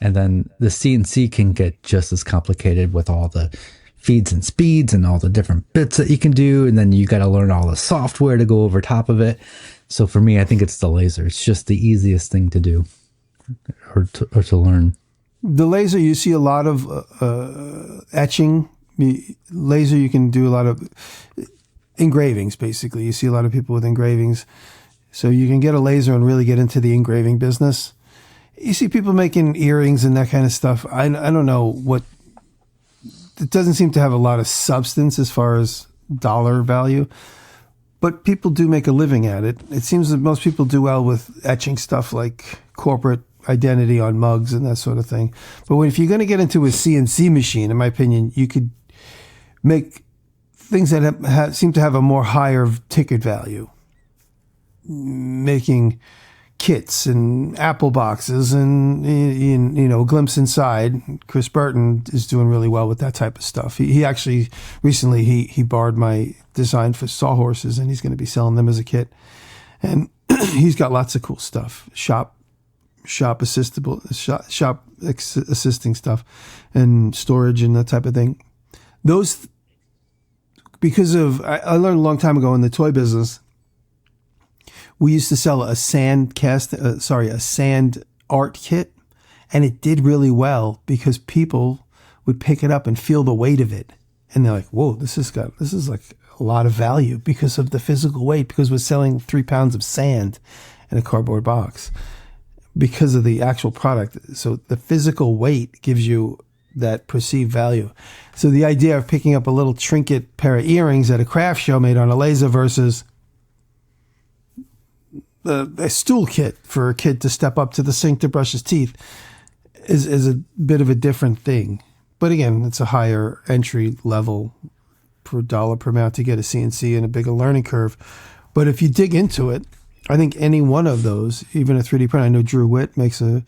S1: And then the CNC can get just as complicated with all the feeds and speeds and all the different bits that you can do, and then you got to learn all the software to go over top of it. So for me, I think it's the laser. It's just the easiest thing to do or to learn.
S3: The laser, you see a lot of etching. Laser, you can do a lot of engravings, basically. You see a lot of people with engravings. So you can get a laser and really get into the engraving business. You see people making earrings and that kind of stuff. I don't know what... It doesn't seem to have a lot of substance as far as dollar value. But people do make a living at it. It seems that most people do well with etching stuff like corporate identity on mugs and that sort of thing. But if you're going to get into a CNC machine, in my opinion, you could make things that seem to have a more higher ticket value. Making kits and Apple boxes and, a glimpse inside. Chris Burton is doing really well with that type of stuff. He actually recently he borrowed my design for sawhorses, and he's going to be selling them as a kit. And he's got lots of cool stuff. Shop assisting stuff and storage and that type of thing. those, because of, I learned a long time ago in the toy business, we used to sell a sand art kit, and it did really well because people would pick it up and feel the weight of it. And they're like, whoa, this is like a lot of value because of the physical weight, because we're selling 3 pounds of sand in a cardboard box because of the actual product. So the physical weight gives you that perceived value. So the idea of picking up a little trinket pair of earrings at a craft show made on a laser versus a stool kit for a kid to step up to the sink to brush his teeth is a bit of a different thing. But again, it's a higher entry level per dollar per amount to get a CNC and a bigger learning curve. But if you dig into it, I think any one of those, even a 3D printer, I know Drew Witt makes a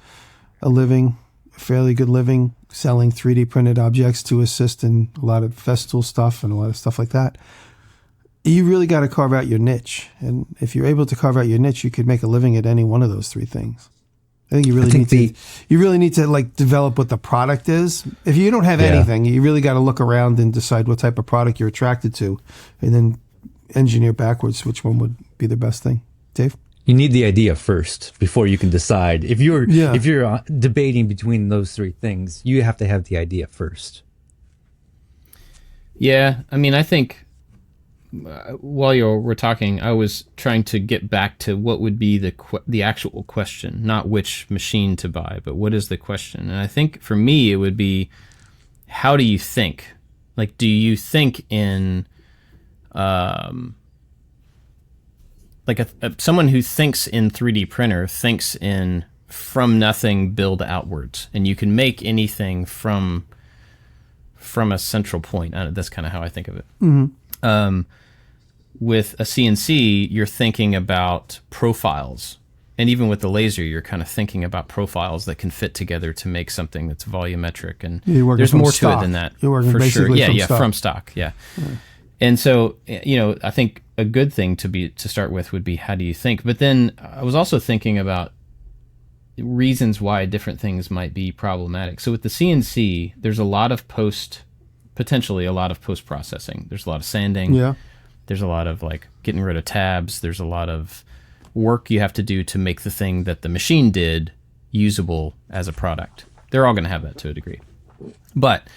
S3: living, a fairly good living, selling 3D printed objects to assist in a lot of Festool stuff and a lot of stuff like that. You really got to carve out your niche. And if you're able to carve out your niche, you could make a living at any one of those 3 things. I think you really need to like develop what the product is. If you don't have anything, you really got to look around and decide what type of product you're attracted to, and then engineer backwards which one would be the best thing. Dave?
S1: You need the idea first before you can decide. If you're debating between those 3 things, you have to have the idea first.
S2: Yeah, I mean, I think while you were talking, I was trying to get back to what would be the actual question, not which machine to buy, but what is the question? And I think for me, it would be, how do you think? Like, do you think in, someone who thinks in 3D printer thinks in from nothing, build outwards, and you can make anything from a central point. That's kind of how I think of it. Mm-hmm. With a CNC, you're thinking about profiles. And even with the laser, you're kind of thinking about profiles that can fit together to make something that's volumetric. And there's more to it than that.
S3: You're working basically
S2: from stock. Yeah. And so, I think a good thing to start with would be, how do you think? But then I was also thinking about reasons why different things might be problematic. So with the CNC, there's potentially a lot of post-processing. There's a lot of sanding.
S3: Yeah.
S2: There's a lot of like getting rid of tabs. There's a lot of work you have to do to make the thing that the machine did usable as a product. They're all going to have that to a degree. But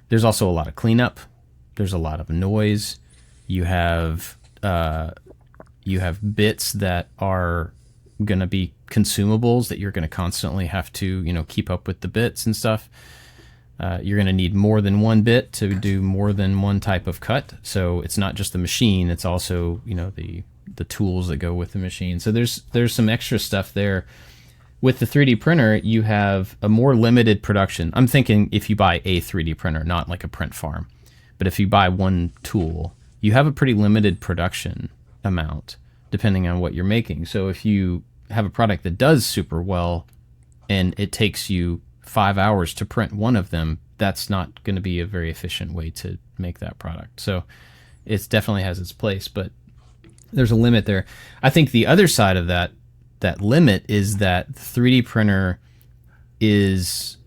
S2: there's also a lot of cleanup. There's a lot of noise. You have bits that are going to be consumables that you're going to constantly have to, keep up with the bits and stuff. You're going to need more than one bit to do more than one type of cut. So it's not just the machine, it's also, the tools that go with the machine. So there's some extra stuff there. With the 3D printer, you have a more limited production. I'm thinking if you buy a 3D printer, not like a print farm, but if you buy one tool, you have a pretty limited production amount depending on what you're making. So if you have a product that does super well and it takes you 5 hours to print one of them, that's not going to be a very efficient way to make that product. So it definitely has its place, but there's a limit there. I think the other side of that limit is that the 3D printer is,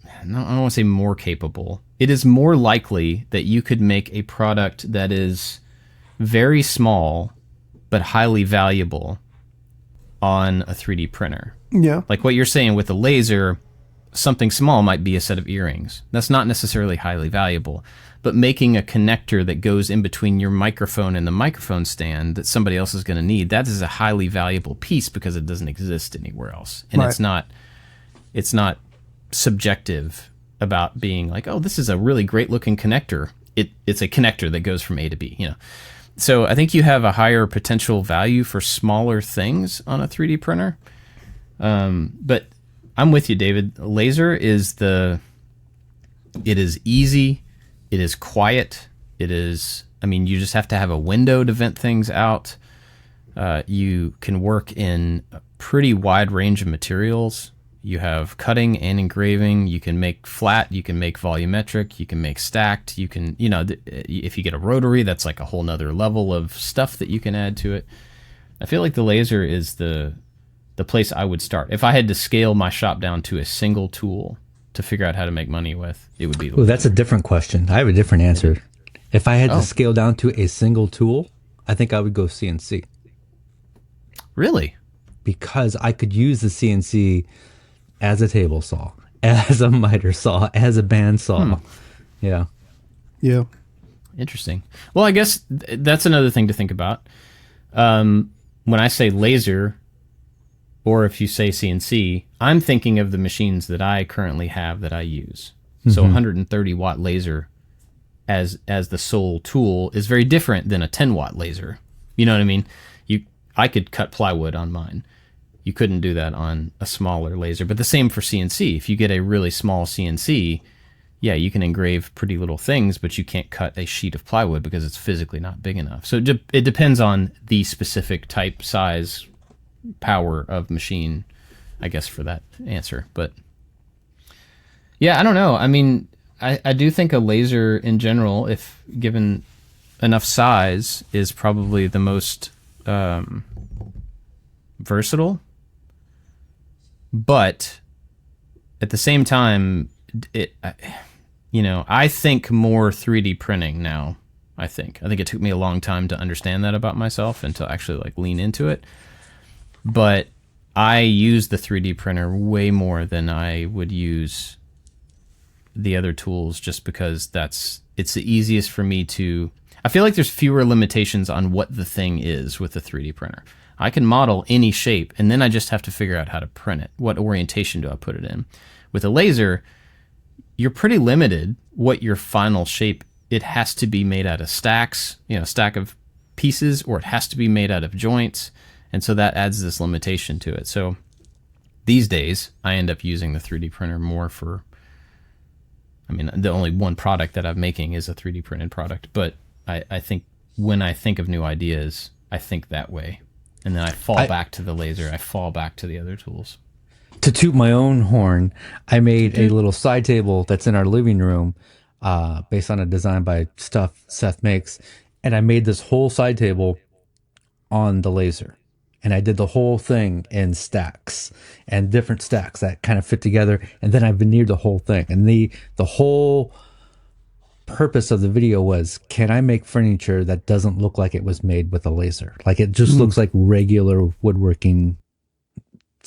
S2: I don't want to say more capable. It is more likely that you could make a product that is very small but highly valuable on a 3D printer.
S3: Yeah.
S2: Like what you're saying with the laser, something small might be a set of earrings. That's not necessarily highly valuable. But making a connector that goes in between your microphone and the microphone stand that somebody else is going to need, that is a highly valuable piece because it doesn't exist anywhere else. And
S3: right.
S2: It's not subjective about being like, oh, this is a really great looking connector. It's a connector that goes from A to B, So I think you have a higher potential value for smaller things on a 3D printer. But I'm with you, David. Laser it is easy. It is quiet. You just have to have a window to vent things out. You can work in a pretty wide range of materials. You have cutting and engraving. You can make flat. You can make volumetric. You can make stacked. You can, if you get a rotary, that's like a whole nother level of stuff that you can add to it. I feel like the laser is the place I would start. If I had to scale my shop down to a single tool, to figure out how to make money with, it would be the
S1: Well, that's a different question. I have a different answer. If I had to
S2: Oh.
S1: scale down to a single tool, I think I would go CNC.
S2: Really?
S1: Because I could use the CNC as a table saw, as a miter saw, as a bandsaw. Yeah.
S3: Yeah.
S2: Interesting. Well, I guess that's another thing to think about. When I say laser, or if you say CNC, I'm thinking of the machines that I currently have that I use. So 130 watt laser as the sole tool is very different than a 10 watt laser. You know what I mean? I could cut plywood on mine. You couldn't do that on a smaller laser. But the same for CNC. If you get a really small CNC, yeah, you can engrave pretty little things, but you can't cut a sheet of plywood because it's physically not big enough. So it depends on the specific type, size, power of machine, I guess, for that answer. But yeah, I don't know. I mean, I do think a laser in general, if given enough size, is probably the most versatile. But at the same time, I think more 3D printing now. I think it took me a long time to understand that about myself and to actually lean into it. But I use the 3D printer way more than I would use the other tools, just because it's the easiest for me to. I feel like there's fewer limitations on what the thing is with the 3D printer. I can model any shape, and then I just have to figure out how to print it. What orientation do I put it in? With a laser, you're pretty limited what your final shape. It has to be made out of stacks, stack of pieces, or it has to be made out of joints. And so that adds this limitation to it. So these days, I end up using the 3D printer more for, the only one product that I'm making is a 3D printed product. But I think when I think of new ideas, I think that way. And then I fall back to the laser. I fall back to the other tools.
S1: To toot my own horn, I made a little side table that's in our living room based on a design by stuff Seth makes. And I made this whole side table on the laser. And I did the whole thing in stacks and different stacks that kind of fit together. And then I veneered the whole thing. And the whole purpose of the video was, can I make furniture that doesn't look like it was made with a laser? Like it just looks like regular woodworking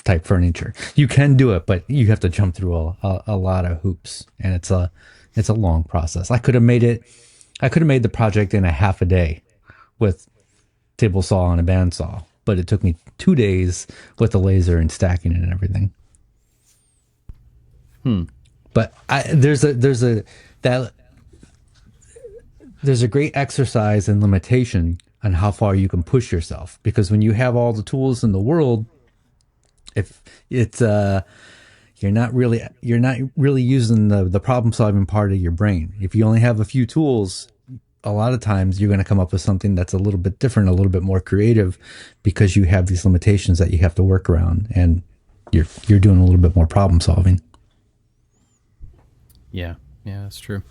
S1: type furniture. You can do it, but you have to jump through a lot of hoops, and it's a long process. I could have made the project in a half a day with table saw and a bandsaw, but it took me 2 days with the laser and stacking it and everything. But there's a great exercise and limitation on how far you can push yourself, because when you have all the tools in the world, if it's you're not really using the problem solving part of your brain. If you only have a few tools, a lot of times you're going to come up with something that's a little bit different, a little bit more creative, because you have these limitations that you have to work around, and you're doing a little bit more problem solving.
S2: Yeah, that's true.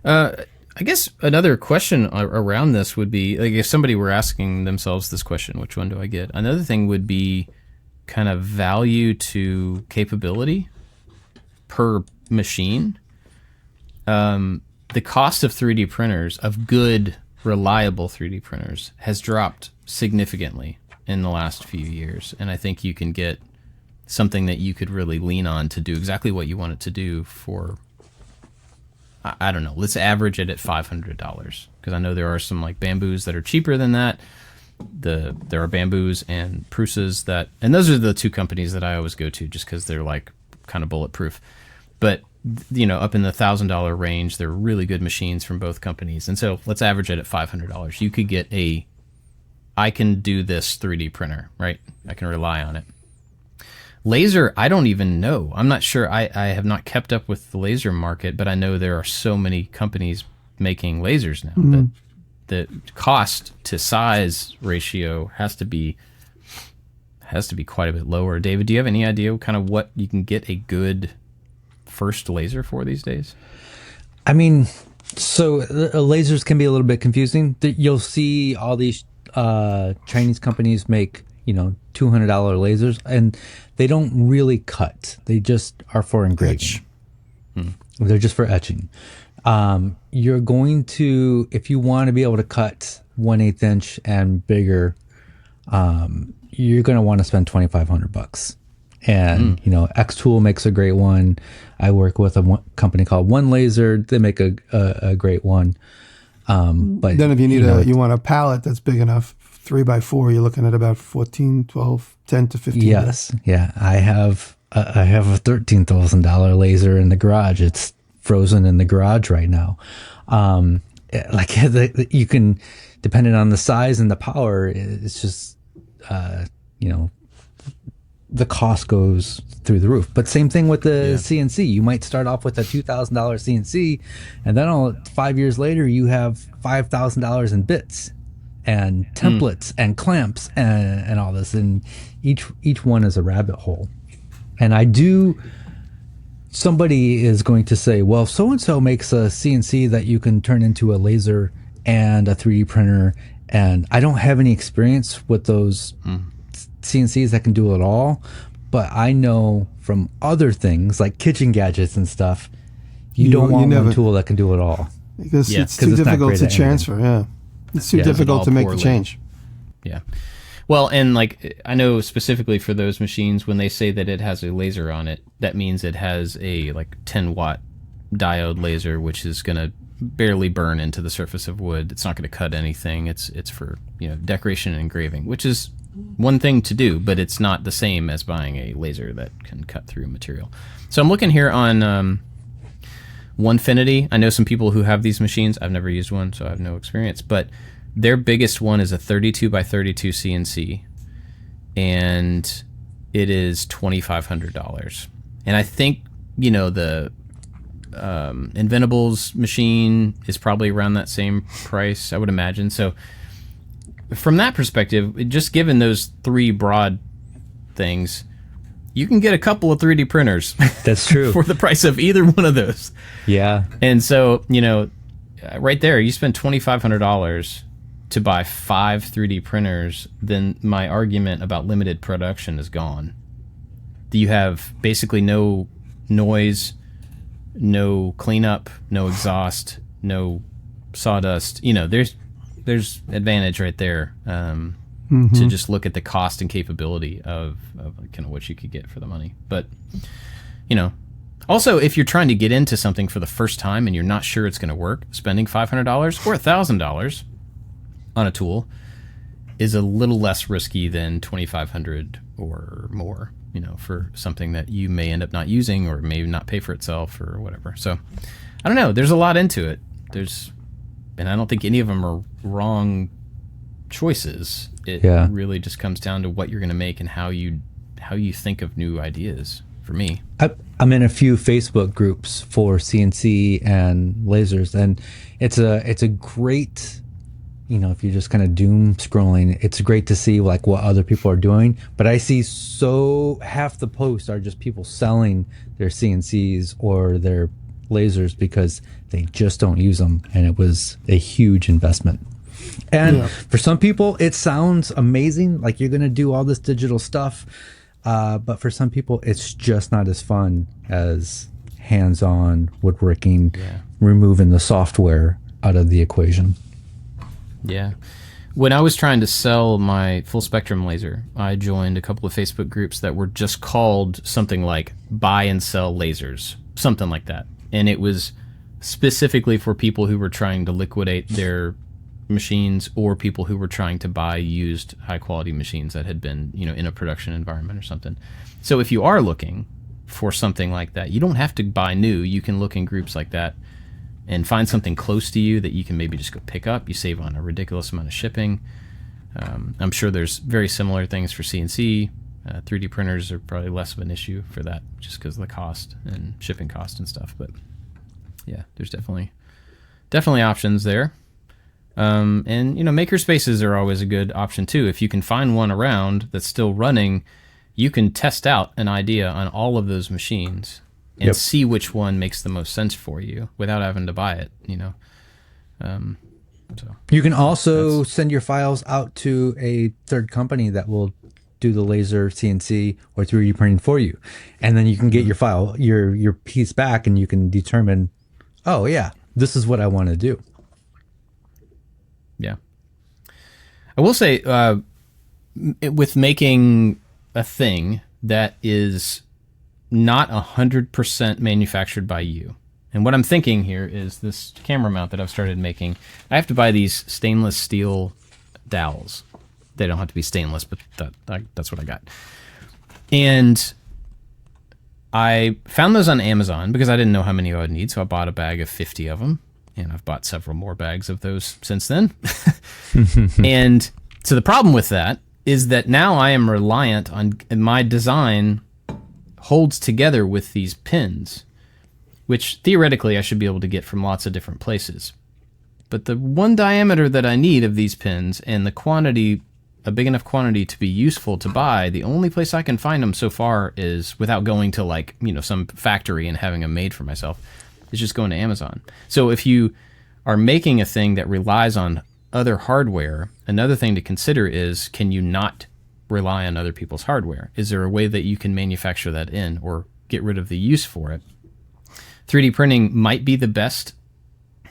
S2: I guess another question around this would be, if somebody were asking themselves this question, which one do I get? Another thing would be kind of value to capability per machine. The cost of 3D printers, of good, reliable 3D printers, has dropped significantly in the last few years. And I think you can get something that you could really lean on to do exactly what you want it to do for, I don't know, let's average it at $500, because I know there are some bamboos that are cheaper than that. There are bamboos and Prusas and those are the two companies that I always go to, just because they're kind of bulletproof. But up in the $1,000 range, they're really good machines from both companies. And so let's average it at $500. You could get I can do this 3D printer, right? I can rely on it. Laser, I don't even know. I'm not sure. I have not kept up with the laser market, but I know there are so many companies making lasers now that the cost to size ratio has to be quite a bit lower. David, do you have any idea kind of what you can get a good first laser for these days?
S1: So lasers can be a little bit confusing. You'll see all these Chinese companies make $200 lasers, and they don't really cut. They just are for engraving. They're just for etching. You're going to, if you want to be able to cut 1/8 inch and bigger, you're going to want to spend $2,500. And X Tool makes a great one. I work with a company called One Laser. They make a great one. But
S3: then if you need you want a palette that's big enough, 3x4, you're looking at about 14, 12, 10 to 15.
S1: Yes, yeah. I have a $13,000 laser in the garage. It's frozen in the garage right now. You can, depending on the size and the power, it's just the cost goes through the roof. But same thing with the CNC. You might start off with a $2,000 CNC, and then 5 years later, you have $5,000 in bits and templates and clamps and all this. And each one is a rabbit hole. And somebody is going to say, well, so-and-so makes a CNC that you can turn into a laser and a 3D printer. And I don't have any experience with those CNCs that can do it all, but I know from other things like kitchen gadgets and stuff, you don't want one tool that can do it all.
S3: Because it's too difficult to transfer. Yeah. It's too difficult to make the change.
S2: Yeah. Well, and I know specifically for those machines, when they say that it has a laser on it, that means it has a 10-watt diode laser, which is going to barely burn into the surface of wood. It's not going to cut anything. It's for decoration and engraving, which is one thing to do, but it's not the same as buying a laser that can cut through material. So I'm looking here on Onefinity. I know some people who have these machines. I've never used one, so I have no experience, but their biggest one is a 32x32 CNC, and it is $2,500. And I think the Inventables machine is probably around that same price, I would imagine. So from that perspective, just given those three broad things, you can get a couple of 3D printers.
S1: That's true.
S2: For the price of either one of those.
S1: Yeah.
S2: And so, right there, you spend $2,500 to buy 5 3D printers, then my argument about limited production is gone. You have basically no noise, no cleanup, no exhaust, no sawdust. There's advantage right there to just look at the cost and capability of kind of what you could get for the money. But, also if you're trying to get into something for the first time and you're not sure it's going to work, spending $500 or $1,000 on a tool is a little less risky than $2,500 or more, for something that you may end up not using or may not pay for itself or whatever. So I don't know. There's a lot into it. And I don't think any of them are wrong choices. It really just comes down to what you're going to make and how you think of new ideas. For me,
S1: I'm in a few Facebook groups for CNC and lasers, and it's a great, if you're just kind of doom scrolling, it's great to see what other people are doing. But I see half the posts are just people selling their CNCs or their lasers because they just don't use them, and it was a huge investment. And for some people it sounds amazing, like you're going to do all this digital stuff, but for some people it's just not as fun as hands-on woodworking, removing the software out of the equation.
S2: When I was trying to sell my full spectrum laser, I joined a couple of Facebook groups that were just called something like buy and sell lasers, something like that. And it was specifically for people who were trying to liquidate their machines or people who were trying to buy used high quality machines that had been, in a production environment or something. So if you are looking for something like that, you don't have to buy new. You can look in groups like that and find something close to you that you can maybe just go pick up. You save on a ridiculous amount of shipping. I'm sure there's very similar things for CNC. 3D printers are probably less of an issue for that just because of the cost and shipping cost and stuff. But yeah, there's definitely options there. And maker spaces are always a good option too. If you can find one around that's still running, you can test out an idea on all of those machines and see which one makes the most sense for you without having to buy it, So
S1: you can also send your files out to a third company that will do the laser CNC or 3D printing for you. And then you can get your file, your piece back, and you can determine, oh yeah, this is what I want to do.
S2: Yeah. I will say, with making a thing that is not 100% manufactured by you. And what I'm thinking here is this camera mount that I've started making. I have to buy these stainless steel dowels. They don't have to be stainless, but that's what I got. And I found those on Amazon because I didn't know how many I would need, so I bought a bag of 50 of them. And I've bought several more bags of those since then. And so the problem with that is that now I am reliant on my design holds together with these pins, which theoretically I should be able to get from lots of different places. But the one diameter that I need of these pins and the quantity, a big enough quantity to be useful to buy, the only place I can find them so far is without going to like, some factory and having them made for myself. It's just going to Amazon. So if you are making a thing that relies on other hardware, another thing to consider is, can you not rely on other people's hardware? Is there a way that you can manufacture that in or get rid of the use for it? 3D printing might be the best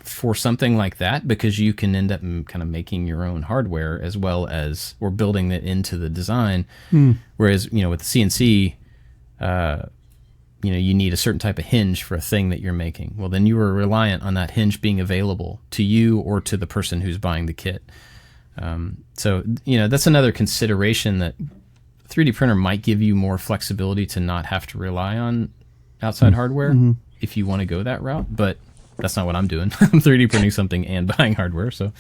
S2: for something like that because you can end up kind of making your own hardware as well as, or building it into the design. Whereas, with the CNC, you need a certain type of hinge for a thing that you're making. Well, then you are reliant on that hinge being available to you or to the person who's buying the kit. So, that's another consideration, that 3D printer might give you more flexibility to not have to rely on outside hardware if you want to go that route. But that's not what I'm doing. I'm 3D printing something and buying hardware. So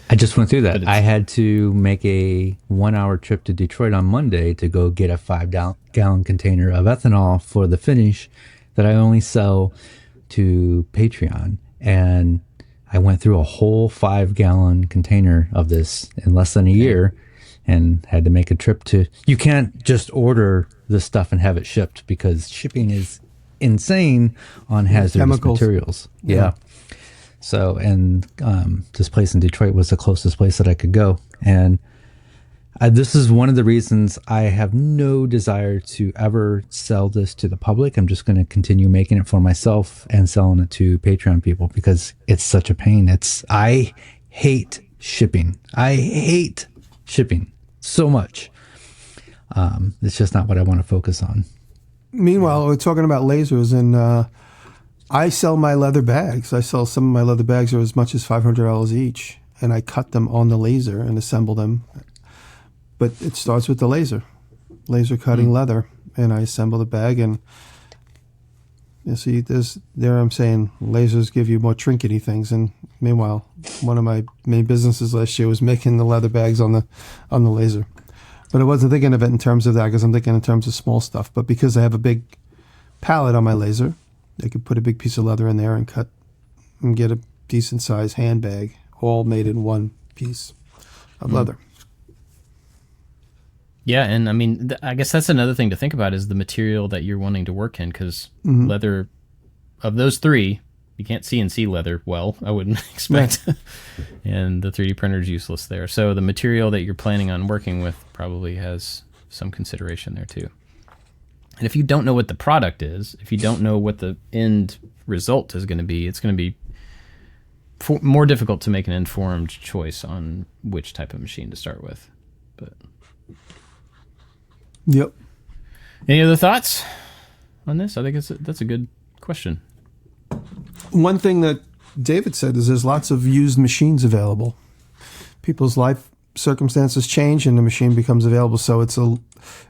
S1: I just went through that. I had to make a 1-hour trip to Detroit on Monday to go get a 5-gallon container of ethanol for the finish that I only sell to Patreon. And I went through a whole 5-gallon container of this in less than a year and had to make a trip to... You can't just order this stuff and have it shipped because shipping is insane on hazardous materials. Yeah. So, and this place in Detroit was the closest place that I could go. And this is one of the reasons I have no desire to ever sell this to the public. I'm just going to continue making it for myself and selling it to Patreon people because it's such a pain. I hate shipping. I hate shipping so much. It's just not what I want to focus on.
S3: Meanwhile, we're talking about lasers, and I sell my leather bags. I sell some of my leather bags are as much as $500 each, and I cut them on the laser and assemble them. But it starts with the laser cutting leather, and I assemble the bag. And you see, I'm saying lasers give you more trinkety things. And meanwhile, one of my main businesses last year was making the leather bags on the laser. But I wasn't thinking of it in terms of that because I'm thinking in terms of small stuff. But because I have a big pallet on my laser, I could put a big piece of leather in there and cut and get a decent sized handbag, all made in one piece of leather.
S2: Yeah, and I mean, I guess that's another thing to think about is the material that you're wanting to work in, because leather, of those three, you can't CNC leather well, I wouldn't expect. And the 3D printer is useless there. So the material that you're planning on working with probably has some consideration there too. And if you don't know what the product is, if you don't know what the end result is going to be, it's going to be more difficult to make an informed choice on which type of machine to start with. But
S3: yep.
S2: Any other thoughts on this? I think that's a good question.
S3: One thing that David said is there's lots of used machines available. People's life circumstances change and the machine becomes available, so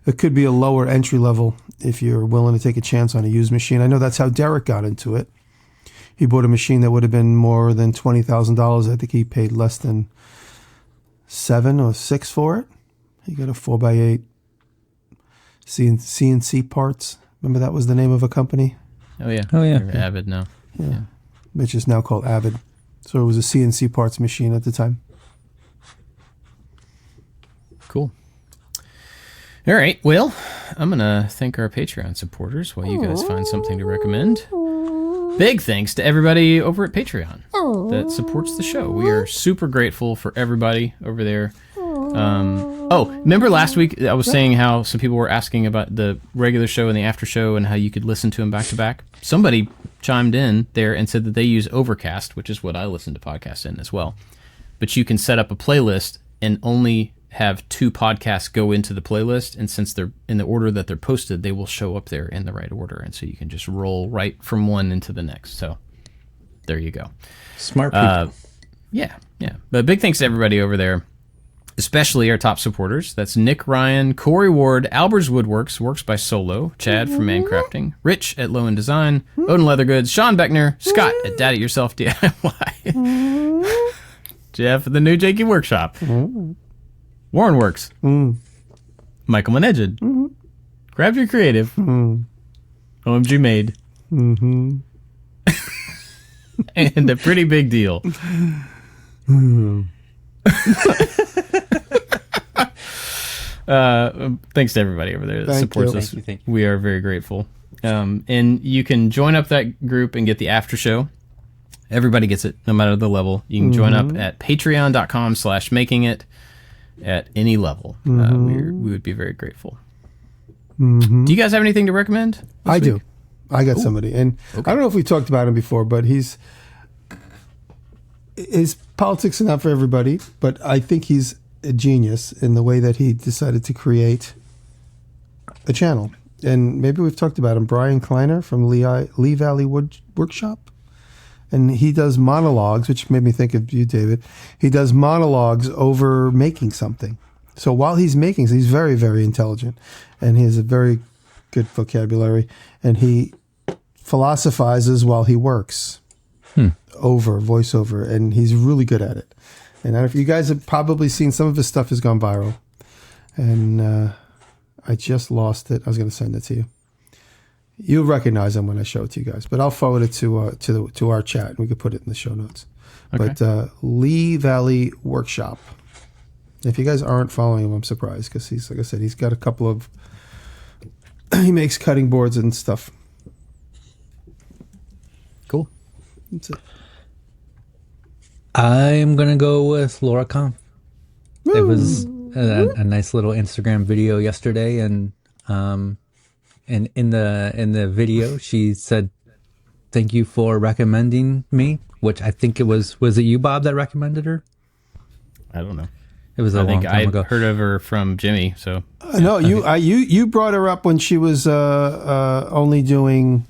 S3: it could be a lower entry level if you're willing to take a chance on a used machine. I know that's how Derek got into it. He bought a machine that would have been more than $20,000. I think he paid less than $7 or $6 for it. He got a 4x8 CNC parts. Remember that was the name of a company?
S2: Oh yeah.
S1: They're
S2: Avid now. Yeah.
S3: Which is now called Avid. So it was a CNC parts machine at the time.
S2: Cool. All right. Well, I'm going to thank our Patreon supporters while you guys find something to recommend. Big thanks to everybody over at Patreon that supports the show. We are super grateful for everybody over there. Remember last week I was saying how some people were asking about the regular show and the after show and how you could listen to them back to back? Somebody chimed in there and said that they use Overcast, which is what I listen to podcasts in as well. But you can set up a playlist and only have 2 podcasts go into the playlist, and since they're in the order that they're posted, they will show up there in the right order, and so you can just roll right from one into the next. So there you go.
S1: Smart people.
S2: Yeah. But big thanks to everybody over there, especially our top supporters. That's Nick Ryan, Corey Ward, Albers Woodworks, Works by Solo, Chad from Mancrafting, Rich at Low End Design, Odin Leathergoods, Sean Beckner, Scott at Dad It Yourself DIY, Jeff at the New Jakey Workshop, Warren Works, Michael Maneged, Grab Your Creative, OMG Made, and a pretty big deal. Thanks to everybody over there that supports us.
S1: Thank you.
S2: We are very grateful. And you can join up that group and get the after show. Everybody gets it, no matter the level. You can join up at patreon.com/makingit at any level. We would be very grateful. Do you guys have anything to recommend?
S3: I do. I got somebody. And I don't know if we talked about him before, but his politics are not for everybody, but I think he's a genius in the way that he decided to create a channel. And maybe we've talked about him, Brian Kleiner from Lee Valley Workshop. And he does monologues, which made me think of you, David. He does monologues over making something. So while he's making, he's very, very intelligent, and he has a very good vocabulary, and he philosophizes while he works over voiceover, and he's really good at it. And if you guys have probably seen, some of his stuff has gone viral, and I just lost it. I was going to send it to you. You'll recognize him when I show it to you guys, but I'll forward it to our chat, and we could put it in the show notes. Okay. But Lee Valley Workshop. If you guys aren't following him, I'm surprised, because he's, like I said, he's got a couple of. He makes cutting boards and stuff.
S2: Cool.
S3: That's it.
S1: I'm gonna go with Laura Kampf. It was a nice little Instagram video yesterday, and in the video she said, "Thank you for recommending me," which I think it was it you, Bob, that recommended her?
S2: I don't know.
S1: It was a long time ago.
S2: I heard of her from Jimmy. So
S3: no, you brought her up when she was only doing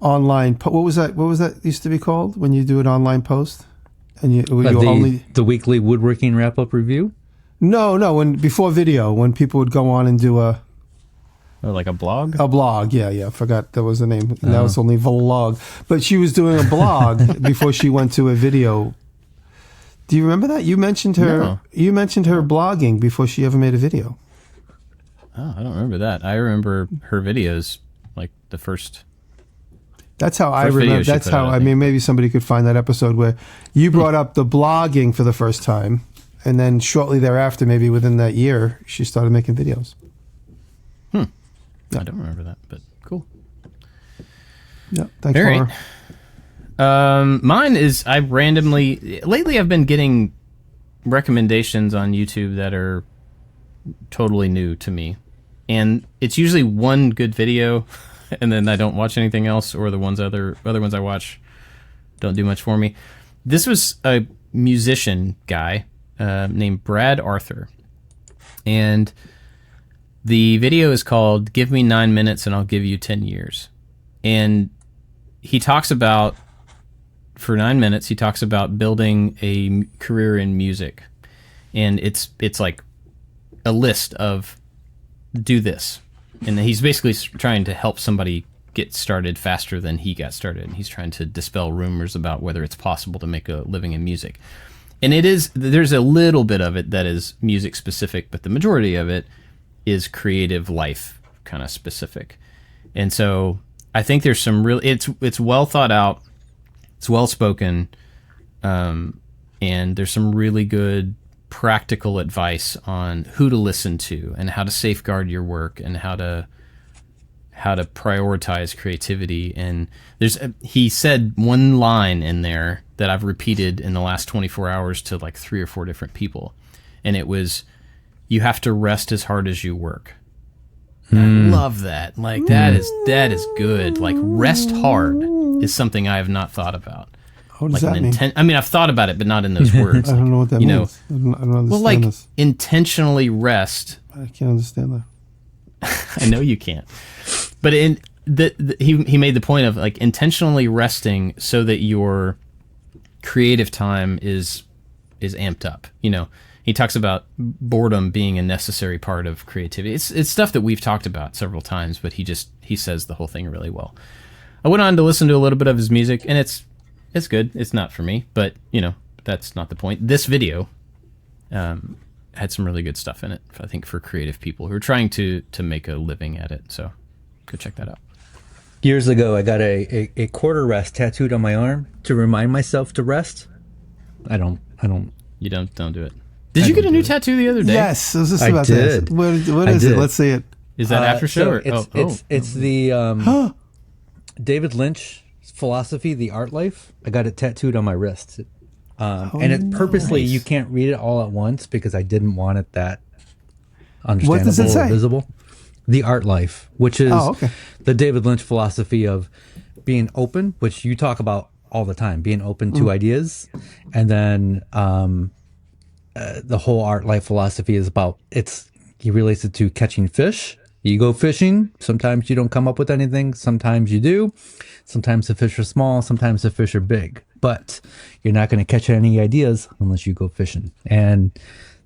S3: online. What was that used to be called when you do an online post? And
S1: the weekly woodworking wrap up review?
S3: No, when before video, when people would go on and do
S2: like a blog?
S3: A blog, yeah. I forgot that was the name. Now it's only vlog. But she was doing a blog before she went to a video. Do you remember that? You mentioned her. No. You mentioned her blogging before she ever made a video.
S2: Oh, I don't remember that. I remember her videos, like the first.
S3: That's how I remember. That's how I mean. Maybe somebody could find that episode where you brought up the blogging for the first time, and then shortly thereafter, maybe within that year, she started making videos.
S2: Yeah. I don't remember that, but cool.
S3: Yeah, thanks, Laura.
S2: Mine is lately I've been getting recommendations on YouTube that are totally new to me, and it's usually one good video, and then I don't watch anything else, or the other ones I watch don't do much for me. This was a musician guy named Brad Arthur, and the video is called "Give Me 9 minutes and I'll give you 10 years," and he talks about. For 9 minutes, he talks about building a career in music, and it's like a list of do this, and he's basically trying to help somebody get started faster than he got started. And he's trying to dispel rumors about whether it's possible to make a living in music, and there's a little bit of it that is music specific, but the majority of it is creative life kind of specific. And so I think there's some it's well thought out. It's well spoken, and there's some really good practical advice on who to listen to and how to safeguard your work and how to prioritize creativity. And he said one line in there that I've repeated in the last 24 hours to like 3 or 4 different people, and it was, you have to rest as hard as you work. I love that. Like that is good. Like rest hard is something I have not thought about.
S3: What does
S2: like
S3: that mean?
S2: I mean, I've thought about it, but not in those words.
S3: I don't know what that means. I don't understand
S2: well, like
S3: this.
S2: intentionally rest.
S3: I can't understand that.
S2: I know you can't. But he made the point of like intentionally resting so that your creative time is amped up. You know, he talks about boredom being a necessary part of creativity. It's stuff that we've talked about several times, but he says the whole thing really well. I went on to listen to a little bit of his music, and it's good. It's not for me, but you know, that's not the point. This video had some really good stuff in it, I think, for creative people who are trying to make a living at it. So go check that out.
S1: Years ago, I got a quarter rest tattooed on my arm to remind myself to rest. I don't.
S2: You don't do it. Did you get a new tattoo the other day?
S3: Yes, I was just
S1: I
S3: about to
S1: did.
S3: ask. What is it? Let's see it.
S2: Is that after show?
S1: It's the David Lynch philosophy, The Art Life. I got it tattooed on my wrist. And it purposely, you can't read it all at once because I didn't want it that understandable
S3: What does it say?
S1: or visible. The Art Life, which is the David Lynch philosophy of being open, which you talk about all the time, being open to ideas. And then the whole art life philosophy is about, he relates it to catching fish. You go fishing, sometimes you don't come up with anything, sometimes you do. Sometimes the fish are small, sometimes the fish are big. But you're not going to catch any ideas unless you go fishing. And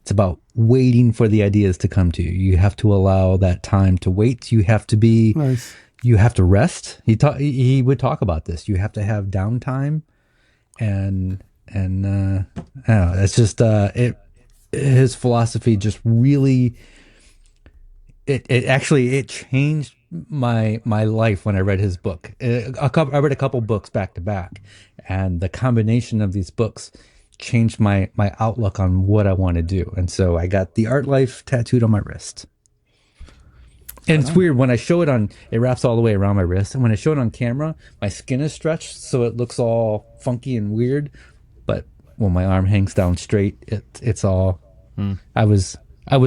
S1: it's about waiting for the ideas to come to you. You have to allow that time to wait. You have to be, you have to rest. He would talk about this. You have to have downtime, and I don't know, it's just his philosophy just really it changed my life when I read his book. I read a couple books back to back, and the combination of these books changed my outlook on what I want to do. And so I got The Art Life tattooed on my wrist. And it's weird when I show it on, it wraps all the way around my wrist. And when I show it on camera, my skin is stretched, so it looks all funky and weird. But when my arm hangs down straight, it's all. I was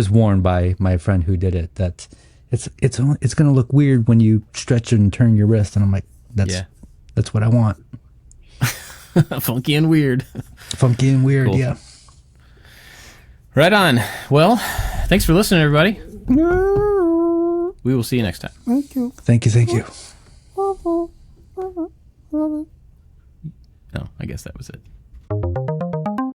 S1: warned by my friend who did it that it's going to look weird when you stretch and turn your wrist. And I'm like, that's what I want.
S2: Funky and weird.
S1: Funky and weird, cool. Yeah.
S2: Right on. Well, thanks for listening, everybody. We will see you next time.
S3: Thank you.
S1: Thank you.
S2: No, I guess that was it.